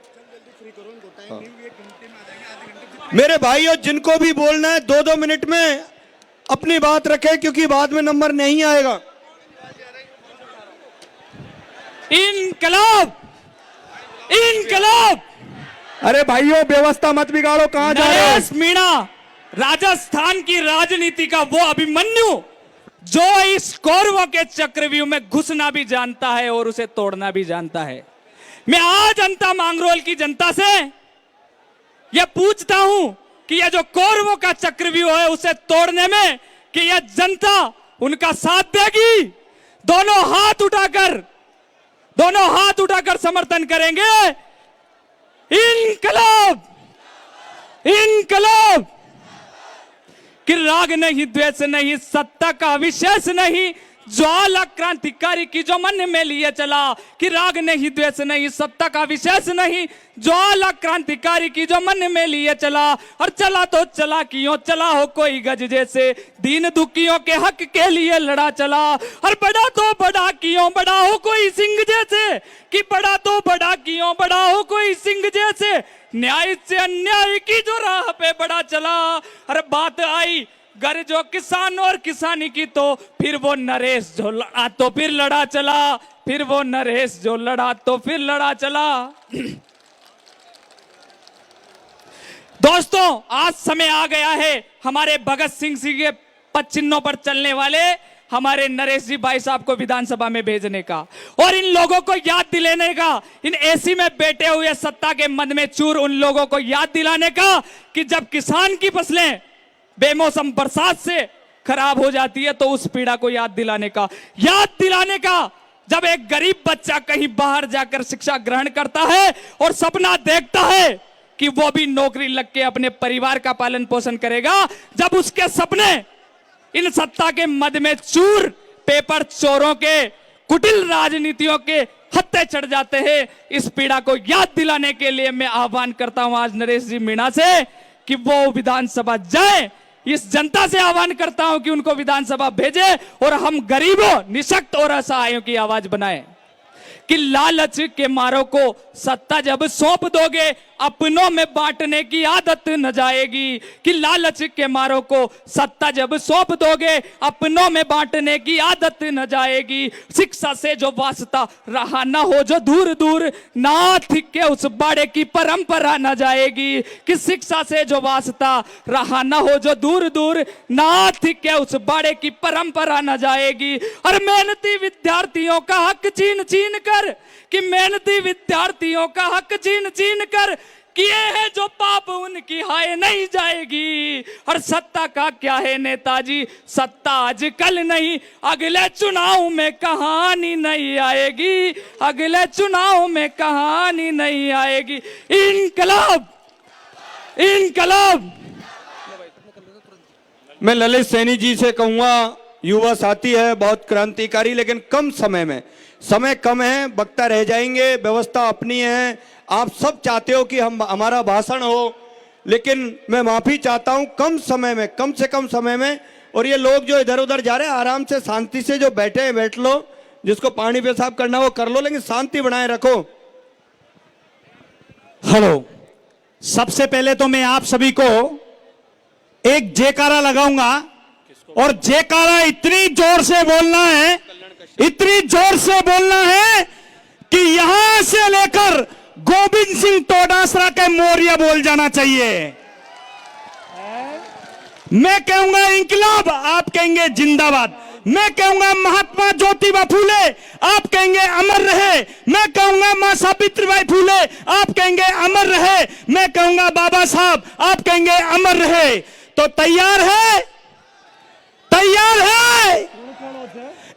मेरे भाइयों, जिनको भी बोलना है 2-2 मिनट में अपनी बात रखें, क्योंकि बाद में नंबर नहीं आएगा। इनकलाब, इनकलाब। अरे भाइयों व्यवस्था मत बिगाड़ो, कहां जा रहे हो? नरेश मीणा राजस्थान की राजनीति का वो अभिमन्यु जो इस कौरवों के चक्रव्यूह में घुसना भी जानता है और उसे तोड़ना भी जानता है। मैं आज जनता मांगरोल की जनता से यह पूछता हूं कि यह जो कौरवों का चक्रव्यूह है उसे तोड़ने में कि यह जनता उनका साथ देगी। दोनों हाथ उठाकर समर्थन करेंगे। इनकलाब, इनकलाब। कि राग नहीं, द्वेष नहीं, सत्ता का विशेष नहीं, ज्वाला क्रांतिकारी की जो मन में लिए चला। कि राग नहीं, द्वेष नहीं, सत्ता का विशेष नहीं, ज्वाला क्रांतिकारी की जो मन में लिए चला। और चला तो चला क्यों, चला हो कोई गज जैसे, दीन दुखियों के हक के लिए लड़ा चला। और बड़ा तो बड़ा क्यों, बड़ा हो कोई सिंह जैसे। कि बड़ा तो बड़ा क्यों, बड़ा हो कोई सिंह जैसे, न्याय से अन्याय की जो राह पे बड़ा चला। और बात आई घर जो किसान और किसानी की, तो फिर वो नरेश जो लड़ा तो फिर लड़ा चला, फिर वो नरेश जो लड़ा तो फिर लड़ा चला। दोस्तों, आज समय आ गया है हमारे भगत सिंह जी के पद चिन्हों पर चलने वाले हमारे नरेश जी भाई साहब को विधानसभा में भेजने का और इन लोगों को याद दिलाने का, इन एसी में बैठे हुए सत्ता के मद में चूर उन लोगों को याद दिलाने का कि जब किसान की फसलें बेमौसम बरसात से खराब हो जाती है तो उस पीड़ा को याद दिलाने का, जब एक गरीब बच्चा कहीं बाहर जाकर शिक्षा ग्रहण करता है और सपना देखता है कि वो भी नौकरी लग के अपने परिवार का पालन पोषण करेगा, जब उसके सपने इन सत्ता के मद में चूर पेपर चोरों के कुटिल राजनीतियों के हत्थे चढ़ जाते हैं, इस पीड़ा को याद दिलाने के लिए मैं आह्वान करता हूं आज नरेश जी मीणा से कि वो विधानसभा जाए। इस जनता से आह्वान करता हूं कि उनको विधानसभा भेजे और हम गरीबों, निशक्त और असहायों की आवाज बनाएं कि लालच के मारों को सत्ता जब सौंप दोगे अपनों में बांटने की आदत न जाएगी, कि लालच के मारों को सत्ता जब सौंप दोगे अपनों में बांटने की आदत न जाएगी। शिक्षा से जो वास्ता रहा न हो जो दूर दूर, नाथ के उस बाड़े की परंपरा न जाएगी, कि शिक्षा से जो वास्ता रहा न हो जो दूर दूर, नाथ के उस बाड़े की परंपरा न जाएगी। और मेहनती विद्यार्थियों का हक छीन छीन कर, कि मेहनती विद्यार्थियों का हक छीन छीन कर किए हैं जो पाप उनकी हाय नहीं जाएगी। और सत्ता का क्या है नेताजी, सत्ता आज कल नहीं, अगले चुनाव में कहानी नहीं आएगी, अगले चुनाव में कहानी नहीं आएगी। इनकलाब, इनकलाब। मैं ललित सैनी जी से कहूंगा, युवा साथी है, बहुत क्रांतिकारी, लेकिन कम समय में, समय कम है, वक्ता रह जाएंगे, व्यवस्था अपनी है। आप सब चाहते हो कि हमारा भाषण हो, लेकिन मैं माफी चाहता हूं, कम समय में, कम से कम समय में। और ये लोग जो इधर उधर जा रहे हैं, आराम से शांति से जो बैठे हैं बैठ लो, जिसको पानी पेशाब करना वो कर लो, लेकिन शांति बनाए रखो। हेलो, सबसे पहले तो मैं आप सभी को एक जयकारा लगाऊंगा और जयकारा इतनी जोर से बोलना है, इतनी जोर से बोलना है कि यहां से लेकर गोविंद सिंह तोडासरा के मौर्य बोल जाना चाहिए। मैं कहूंगा इंकलाब, आप कहेंगे जिंदाबाद। मैं कहूंगा महात्मा ज्योतिबा फूले, आप कहेंगे अमर रहे। मैं कहूंगा मां सावित्रीबाई फूले, आप कहेंगे अमर रहे। मैं कहूंगा बाबा साहब, आप कहेंगे अमर रहे। तो तैयार है, तैयार है?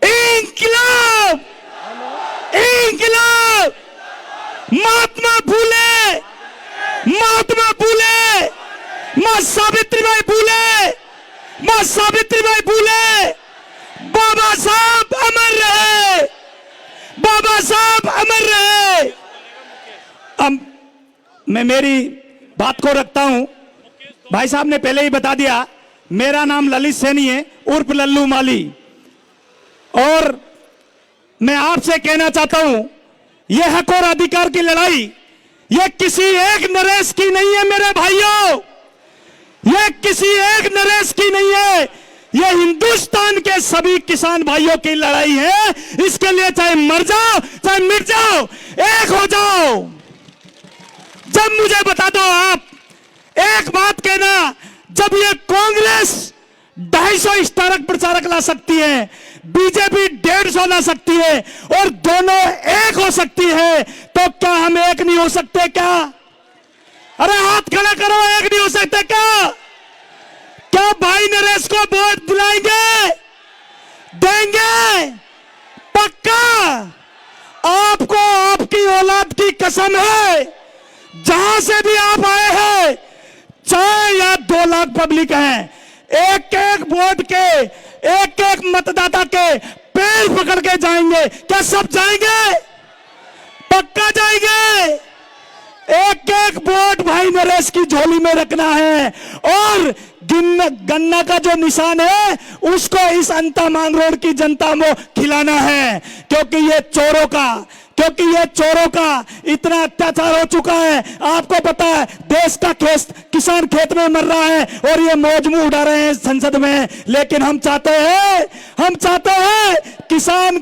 इंकलाब, इंकलाब। महात्मा फूले, महात्मा फूले, मां सावित्रीबाई फूले, मां सावित्रीबाई फूले, बाबा साहब अमर रहे, बाबा साहब अमर रहे। अब मैं मेरी बात को रखता हूं। भाई साहब ने पहले ही बता दिया, मेरा नाम ललित सैनी है उर्फ लल्लू माली, और मैं आपसे कहना चाहता हूं, यह हक और अधिकार की लड़ाई यह किसी एक नरेश की नहीं है मेरे भाइयों, यह किसी एक नरेश की नहीं है, यह हिंदुस्तान के सभी किसान भाइयों की लड़ाई है। इसके लिए चाहे मर जाओ चाहे मिट जाओ, एक हो जाओ। जब मुझे बता दो, आप एक बात कहना, जब ये कांग्रेस 250 स्टारक प्रचारक ला सकती है, बीजेपी 150 ला सकती है और दोनों एक हो सकती है, तो क्या हम एक नहीं हो सकते क्या? अरे हाथ खड़ा करो, एक नहीं हो सकते क्या? क्या भाई नरेश को वोट दिलाएंगे? देंगे पक्का? आपको आपकी औलाद की कसम है, जहां से भी आप आए हैं, चाहे या 2 लाख पब्लिक है, एक एक वोट के, एक एक मतदाता के पैर पकड़ के जाएंगे। क्या सब जाएंगे? पक्का जाएंगे। एक एक वोट भाई नरेश की झोली में रखना है और गन्ना का जो निशान है उसको इस अंता मांग रोड की जनता को खिलाना है, क्योंकि ये चोरों का इतना अत्याचार हो चुका है। आपको पता है, देश का किसान खेत में मर रहा है और ये मौज मुंह उड़ा रहे हैं संसद में। लेकिन हम चाहते हैं किसान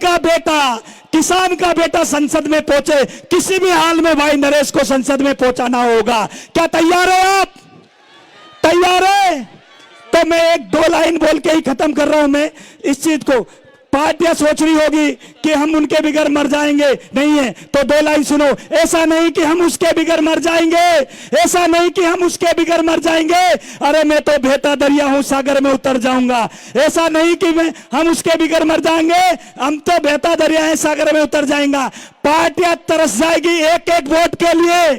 का बेटा संसद में पहुंचे, किसी भी हाल में भाई नरेश को संसद में पहुंचाना होगा। क्या तैयार है आप? तैयार है? तो मैं एक दो लाइन बोल के ही खत्म कर रहा हूं। मैं इस चीज को, पार्टियां सोच रही होगी कि हम उनके बिगर मर जाएंगे, नहीं है तो दो लाइन सुनो। ऐसा नहीं कि हम उसके बिगर मर जाएंगे, ऐसा नहीं कि हम उसके बिगर मर जाएंगे। अरे मैं तो बहता दरिया हूं, सागर में उतर जाऊंगा। ऐसा नहीं कि हम उसके बिगर मर जाएंगे, हम तो बहता दरिया है, सागर में उतर जाएंगा। पार्टियां तरस जाएगी एक एक वोट के लिए,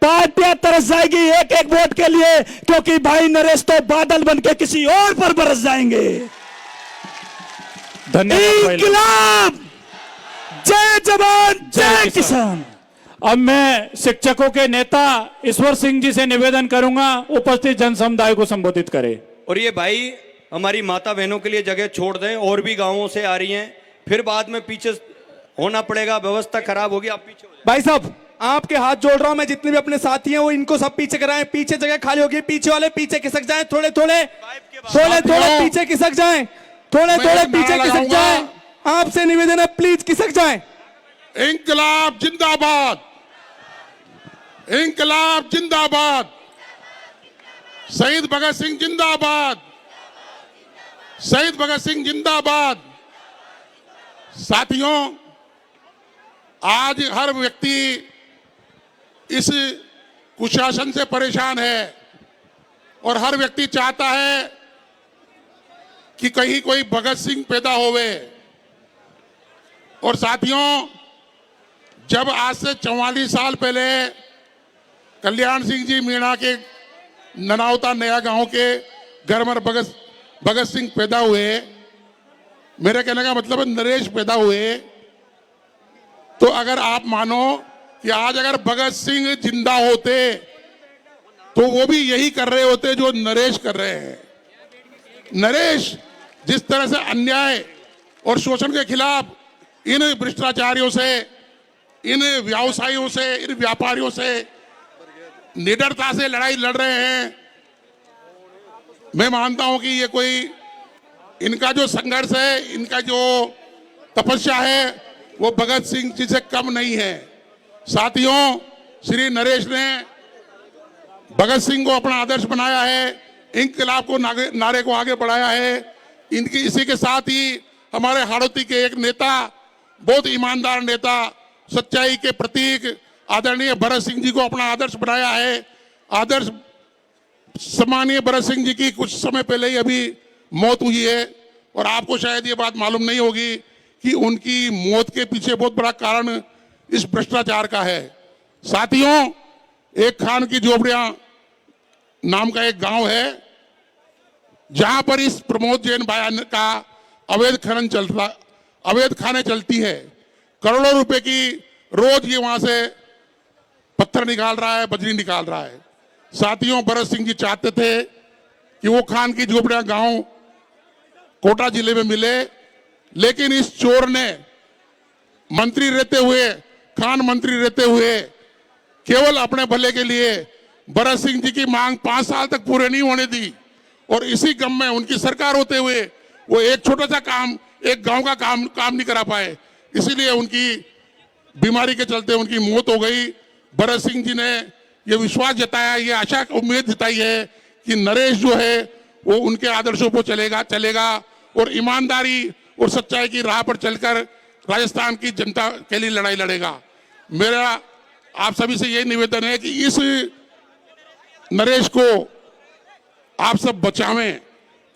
पार्टियां तरस जाएगी एक एक वोट के लिए, क्योंकि भाई नरेश तो बादल बन के किसी और पर बरस जाएंगे। इंकलाब, जय जवान जय किसान। अब मैं शिक्षकों के नेता ईश्वर सिंह जी से निवेदन करूंगा उपस्थित जन समुदाय को संबोधित करें। और ये भाई हमारी माता बहनों के लिए जगह छोड़ दें, और भी गांवों से आ रही हैं, फिर बाद में पीछे होना पड़ेगा, व्यवस्था खराब होगी, आप पीछे हो जाए। भाई साहब आपके हाथ जोड़ रहा हूं मैं, जितने भी अपने साथी हैं वो इनको सब पीछे कराएं। पीछे जगह खाली होगी, पीछे वाले पीछे खिसक जाएं, थोड़े थोड़े पीछे खिसक जाएं, थोड़े पीछे खिसक जाएं। आपसे निवेदन है प्लीज खिसक जाएं। इंकलाब जिंदाबाद, इंकलाब जिंदाबाद, शहीद भगत सिंह जिंदाबाद, शहीद भगत सिंह जिंदाबाद। साथियों, आज हर व्यक्ति इस कुशासन से परेशान है और हर व्यक्ति चाहता है कि कहीं कोई भगत सिंह पैदा होवे। और साथियों, जब आज से 44 साल पहले कल्याण सिंह जी मीणा के ननावता नया गांव के घर में भगत सिंह पैदा हुए, मेरे कहने का मतलब है नरेश पैदा हुए, तो अगर आप मानो कि आज अगर भगत सिंह जिंदा होते तो वो भी यही कर रहे होते जो नरेश कर रहे हैं। नरेश जिस तरह से अन्याय और शोषण के खिलाफ इन भ्रष्टाचारियों से, इन व्यवसायियों से, इन व्यापारियों से निडरता से लड़ाई लड़ रहे हैं, मैं मानता हूं कि ये कोई इनका जो संघर्ष है, इनका जो तपस्या है, वो भगत सिंह जी से कम नहीं है। साथियों, श्री नरेश ने भगत सिंह को अपना आदर्श बनाया है, इंकलाब को नारे को आगे बढ़ाया है। इनकी इसी के साथ ही हमारे हाड़ौती के एक नेता, बहुत ईमानदार नेता, सच्चाई के प्रतीक आदरणीय भरत सिंह जी को अपना आदर्श बनाया है। आदर्श सम्मानीय भरत सिंह जी की कुछ समय पहले ही अभी मौत हुई है, और आपको शायद ये बात मालूम नहीं होगी कि उनकी मौत के पीछे बहुत बड़ा कारण इस भ्रष्टाचार का है। साथियों, एक खान की झोपड़ियां नाम का एक गांव है जहां पर इस प्रमोद जैन बयान का अवैध खनन चलता, अवैध खाने चलती है। करोड़ों रुपए की रोज ये वहां से पत्थर निकाल रहा है, बजरी निकाल रहा है। साथियों, भरत सिंह जी चाहते थे कि वो खान की झोपड़ियां गांव कोटा जिले में मिले, लेकिन इस चोर ने मंत्री रहते हुए, खान मंत्री रहते हुए, केवल अपने भले के लिए भरत सिंह जी की मांग 5 साल तक पूरे नहीं होने दी, और इसी गम में उनकी सरकार होते हुए वो एक छोटा सा काम, एक गांव का काम नहीं करा पाए। इसीलिए उनकी बीमारी के चलते उनकी मौत हो गई। भरत सिंह जी ने ये विश्वास जताया, ये आशा उम्मीद जताई है कि नरेश जो है वो उनके आदर्शों पर चलेगा और ईमानदारी और सच्चाई की राह पर चलकर राजस्थान की जनता के लिए लड़ाई लड़ेगा। मेरा आप सभी से यही निवेदन है कि इस नरेश को आप सब बचावें।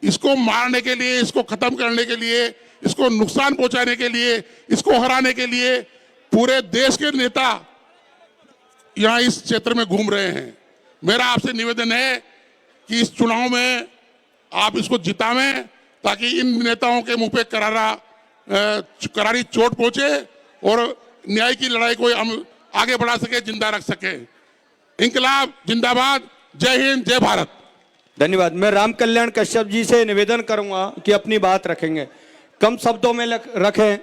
इसको मारने के लिए, इसको खत्म करने के लिए, इसको नुकसान पहुंचाने के लिए, इसको हराने के लिए पूरे देश के नेता यहां इस क्षेत्र में घूम रहे हैं। मेरा आपसे निवेदन है कि इस चुनाव में आप इसको जितावें, ताकि इन नेताओं के मुंह पे करारी चोट पहुंचे और न्याय की लड़ाई को हम आगे बढ़ा सके, जिंदा रख सके। इंकलाब जिंदाबाद, जय हिंद, जय भारत। धन्यवाद। मैं राम कल्याण कश्यप जी से निवेदन करूंगा कि अपनी बात रखेंगे, कम शब्दों में रखें।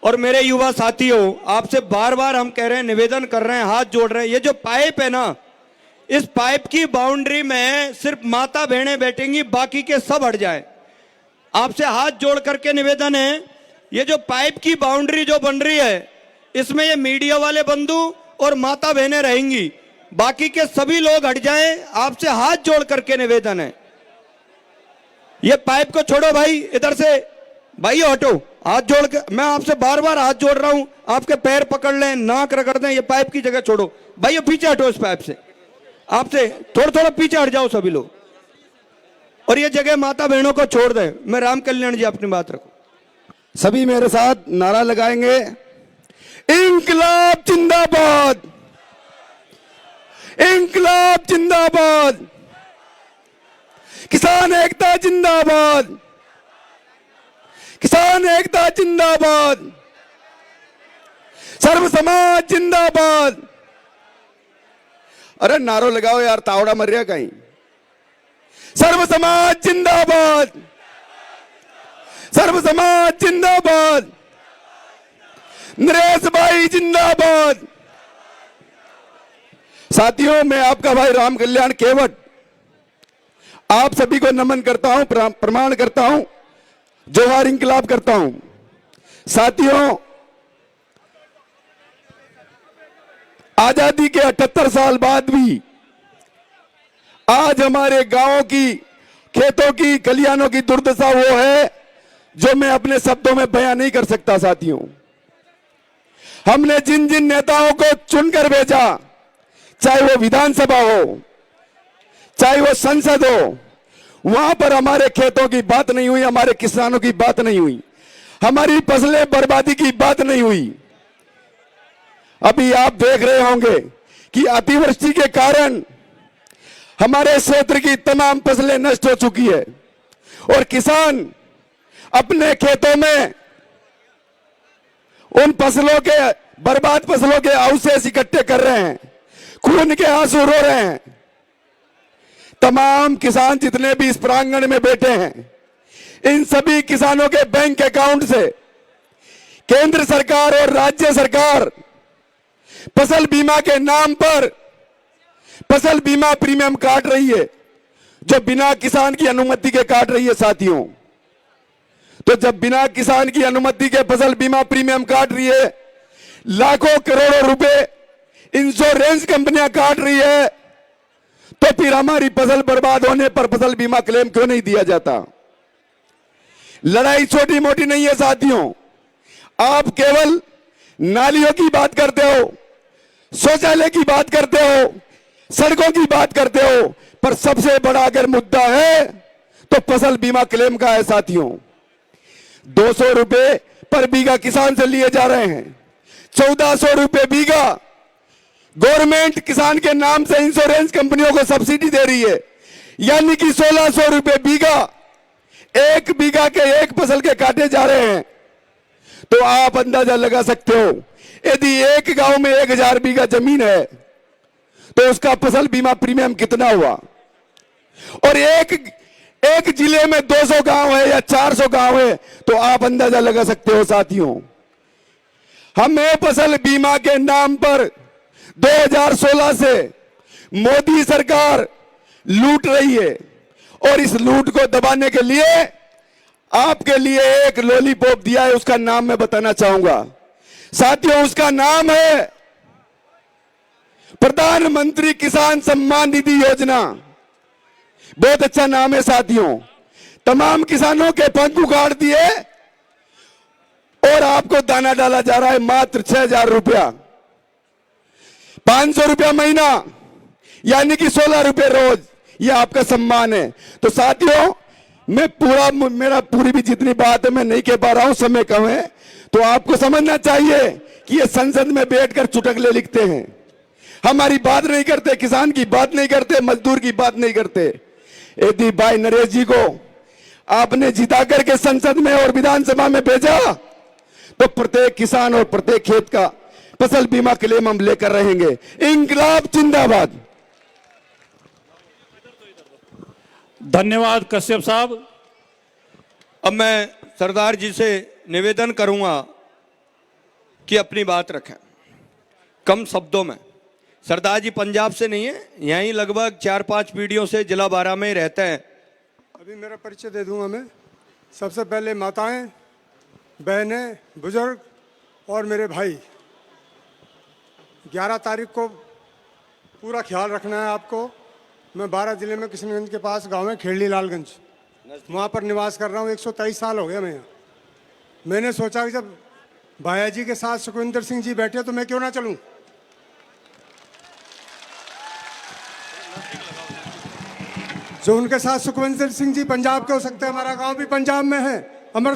और मेरे युवा साथियों, आपसे बार बार हम कह रहे हैं, निवेदन कर रहे हैं, हाथ जोड़ रहे हैं, ये जो पाइप है ना, इस पाइप की बाउंड्री में सिर्फ माता बहनें बैठेंगी, बाकी के सब हट जाए। आपसे हाथ जोड़ करके निवेदन है, ये जो पाइप की बाउंड्री जो बन रही है, इसमें ये मीडिया वाले बंधु और माता बहनें रहेंगी। बाकी के सभी लोग हट जाएं, आपसे हाथ जोड़ करके निवेदन है। ये पाइप को छोड़ो भाई, इधर से भाई हटो, हाथ जोड़ के मैं आपसे बार बार हाथ जोड़ रहा हूं, आपके पैर पकड़ लें, नाक रगड़ दें, ये पाइप की जगह छोड़ो भाई, ये पीछे हटो इस पाइप से, आपसे थोड़ा थोड़ा पीछे हट जाओ सभी लोग, और ये जगह माता बहनों को छोड़ दें। मैं राम कल्याण जी अपनी बात रखो। सभी मेरे साथ नारा लगाएंगे, इंकलाब जिंदाबाद, इंकलाब जिंदाबाद, किसान एकता जिंदाबाद, किसान एकता जिंदाबाद, सर्व समाज जिंदाबाद। अरे नारो लगाओ यार, तावड़ा मर रहा कहीं। सर्व समाज जिंदाबाद, सर्व समाज जिंदाबाद, नरेश भाई जिंदाबाद। साथियों, मैं आपका भाई राम कल्याण केवट आप सभी को नमन करता हूं, प्रमाण करता हूं, जोहार इंकलाब करता हूं। साथियों, आजादी के 78 साल बाद भी आज हमारे गांवों की, खेतों की, खलिहानों की दुर्दशा वो है जो मैं अपने शब्दों में बयां नहीं कर सकता। साथियों, हमने जिन जिन नेताओं को चुनकर भेजा, चाहे वो विधानसभा हो, चाहे वो संसद हो, वहां पर हमारे खेतों की बात नहीं हुई, हमारे किसानों की बात नहीं हुई, हमारी फसलें बर्बादी की बात नहीं हुई। अभी आप देख रहे होंगे कि अतिवृष्टि के कारण हमारे क्षेत्र की तमाम फसलें नष्ट हो चुकी है और किसान अपने खेतों में उन फसलों के, बर्बाद फसलों के अवशेष इकट्ठे कर रहे हैं, खून के आंसू रो रहे हैं। तमाम किसान जितने भी इस प्रांगण में बैठे हैं, इन सभी किसानों के बैंक अकाउंट से केंद्र सरकार और राज्य सरकार फसल बीमा के नाम पर फसल बीमा प्रीमियम काट रही है, जो बिना किसान की अनुमति के काट रही है। साथियों, तो जब बिना किसान की अनुमति के फसल बीमा प्रीमियम काट रही है, लाखों करोड़ों रुपए इंश्योरेंस कंपनियां काट रही है, तो फिर हमारी फसल बर्बाद होने पर फसल बीमा क्लेम क्यों नहीं दिया जाता? लड़ाई छोटी मोटी नहीं है साथियों। आप केवल नालियों की बात करते हो, शौचालय की बात करते हो, सड़कों की बात करते हो, पर सबसे बड़ा अगर मुद्दा है तो फसल बीमा क्लेम का है। साथियों, 200 रुपए पर बीघा किसान से लिए जा रहे हैं, 1400 रुपए बीघा गवर्नमेंट किसान के नाम से इंश्योरेंस कंपनियों को सब्सिडी दे रही है, यानी कि 1600 रुपए बीघा एक बीघा के एक फसल के काटे जा रहे हैं। तो आप अंदाजा लगा सकते हो, यदि एक गांव में 1000 बीघा जमीन है तो उसका फसल बीमा प्रीमियम कितना हुआ? और एक जिले में 200 गांव है या 400 गांव है, तो आप अंदाजा लगा सकते हो। साथियों, हमें फसल बीमा के नाम पर 2016 से मोदी सरकार लूट रही है, और इस लूट को दबाने के लिए आपके लिए एक लॉलीपॉप दिया है, उसका नाम मैं बताना चाहूंगा। साथियों, उसका नाम है प्रधानमंत्री किसान सम्मान निधि योजना। बहुत अच्छा नाम है साथियों। तमाम किसानों के पंख उखाड़ दिए और आपको दाना डाला जा रहा है मात्र 6000 रुपया, 500 रुपया महीना, यानी कि 16 रुपए रोज। यह आपका सम्मान है। तो साथियों, मेरा पूरी भी जितनी बात है मैं नहीं कह पा रहा हूं, समय कम है। तो आपको समझना चाहिए कि ये संसद में बैठकर चुटकुले लिखते हैं, हमारी बात नहीं करते, किसान की बात नहीं करते, मजदूर की बात नहीं करते। यदि भाई नरेश जी को आपने जिता करके संसद में और विधानसभा में भेजा, तो प्रत्येक किसान और प्रत्येक खेत का फसल बीमा क्लेम हम लेकर रहेंगे। इंकलाब जिंदाबाद। धन्यवाद कश्यप साहब। अब मैं सरदार जी से निवेदन करूंगा कि अपनी बात रखें कम शब्दों में। सरदार जी पंजाब से नहीं है, यहीं लगभग 4-5 पीढ़ियों से जिला बारा में रहते हैं। अभी मेरा परिचय दे दूंगा मैं। सबसे पहले माताएं, बहनें, बुजुर्ग और मेरे भाई, 11 तारीख को पूरा ख्याल रखना है आपको। मैं 12 जिले में किशनगंज के पास गांव है खेड़ली लालगंज, वहाँ पर निवास कर रहा हूँ। 123 साल हो गए मैं यहाँ। मैंने सोचा कि जब भाया जी के साथ सुखविंदर सिंह जी बैठे तो मैं क्यों ना चलूं। जो उनके साथ सुखविंदर सिंह जी पंजाब के हो सकते हैं, हमारा गांव भी पंजाब में है। अमर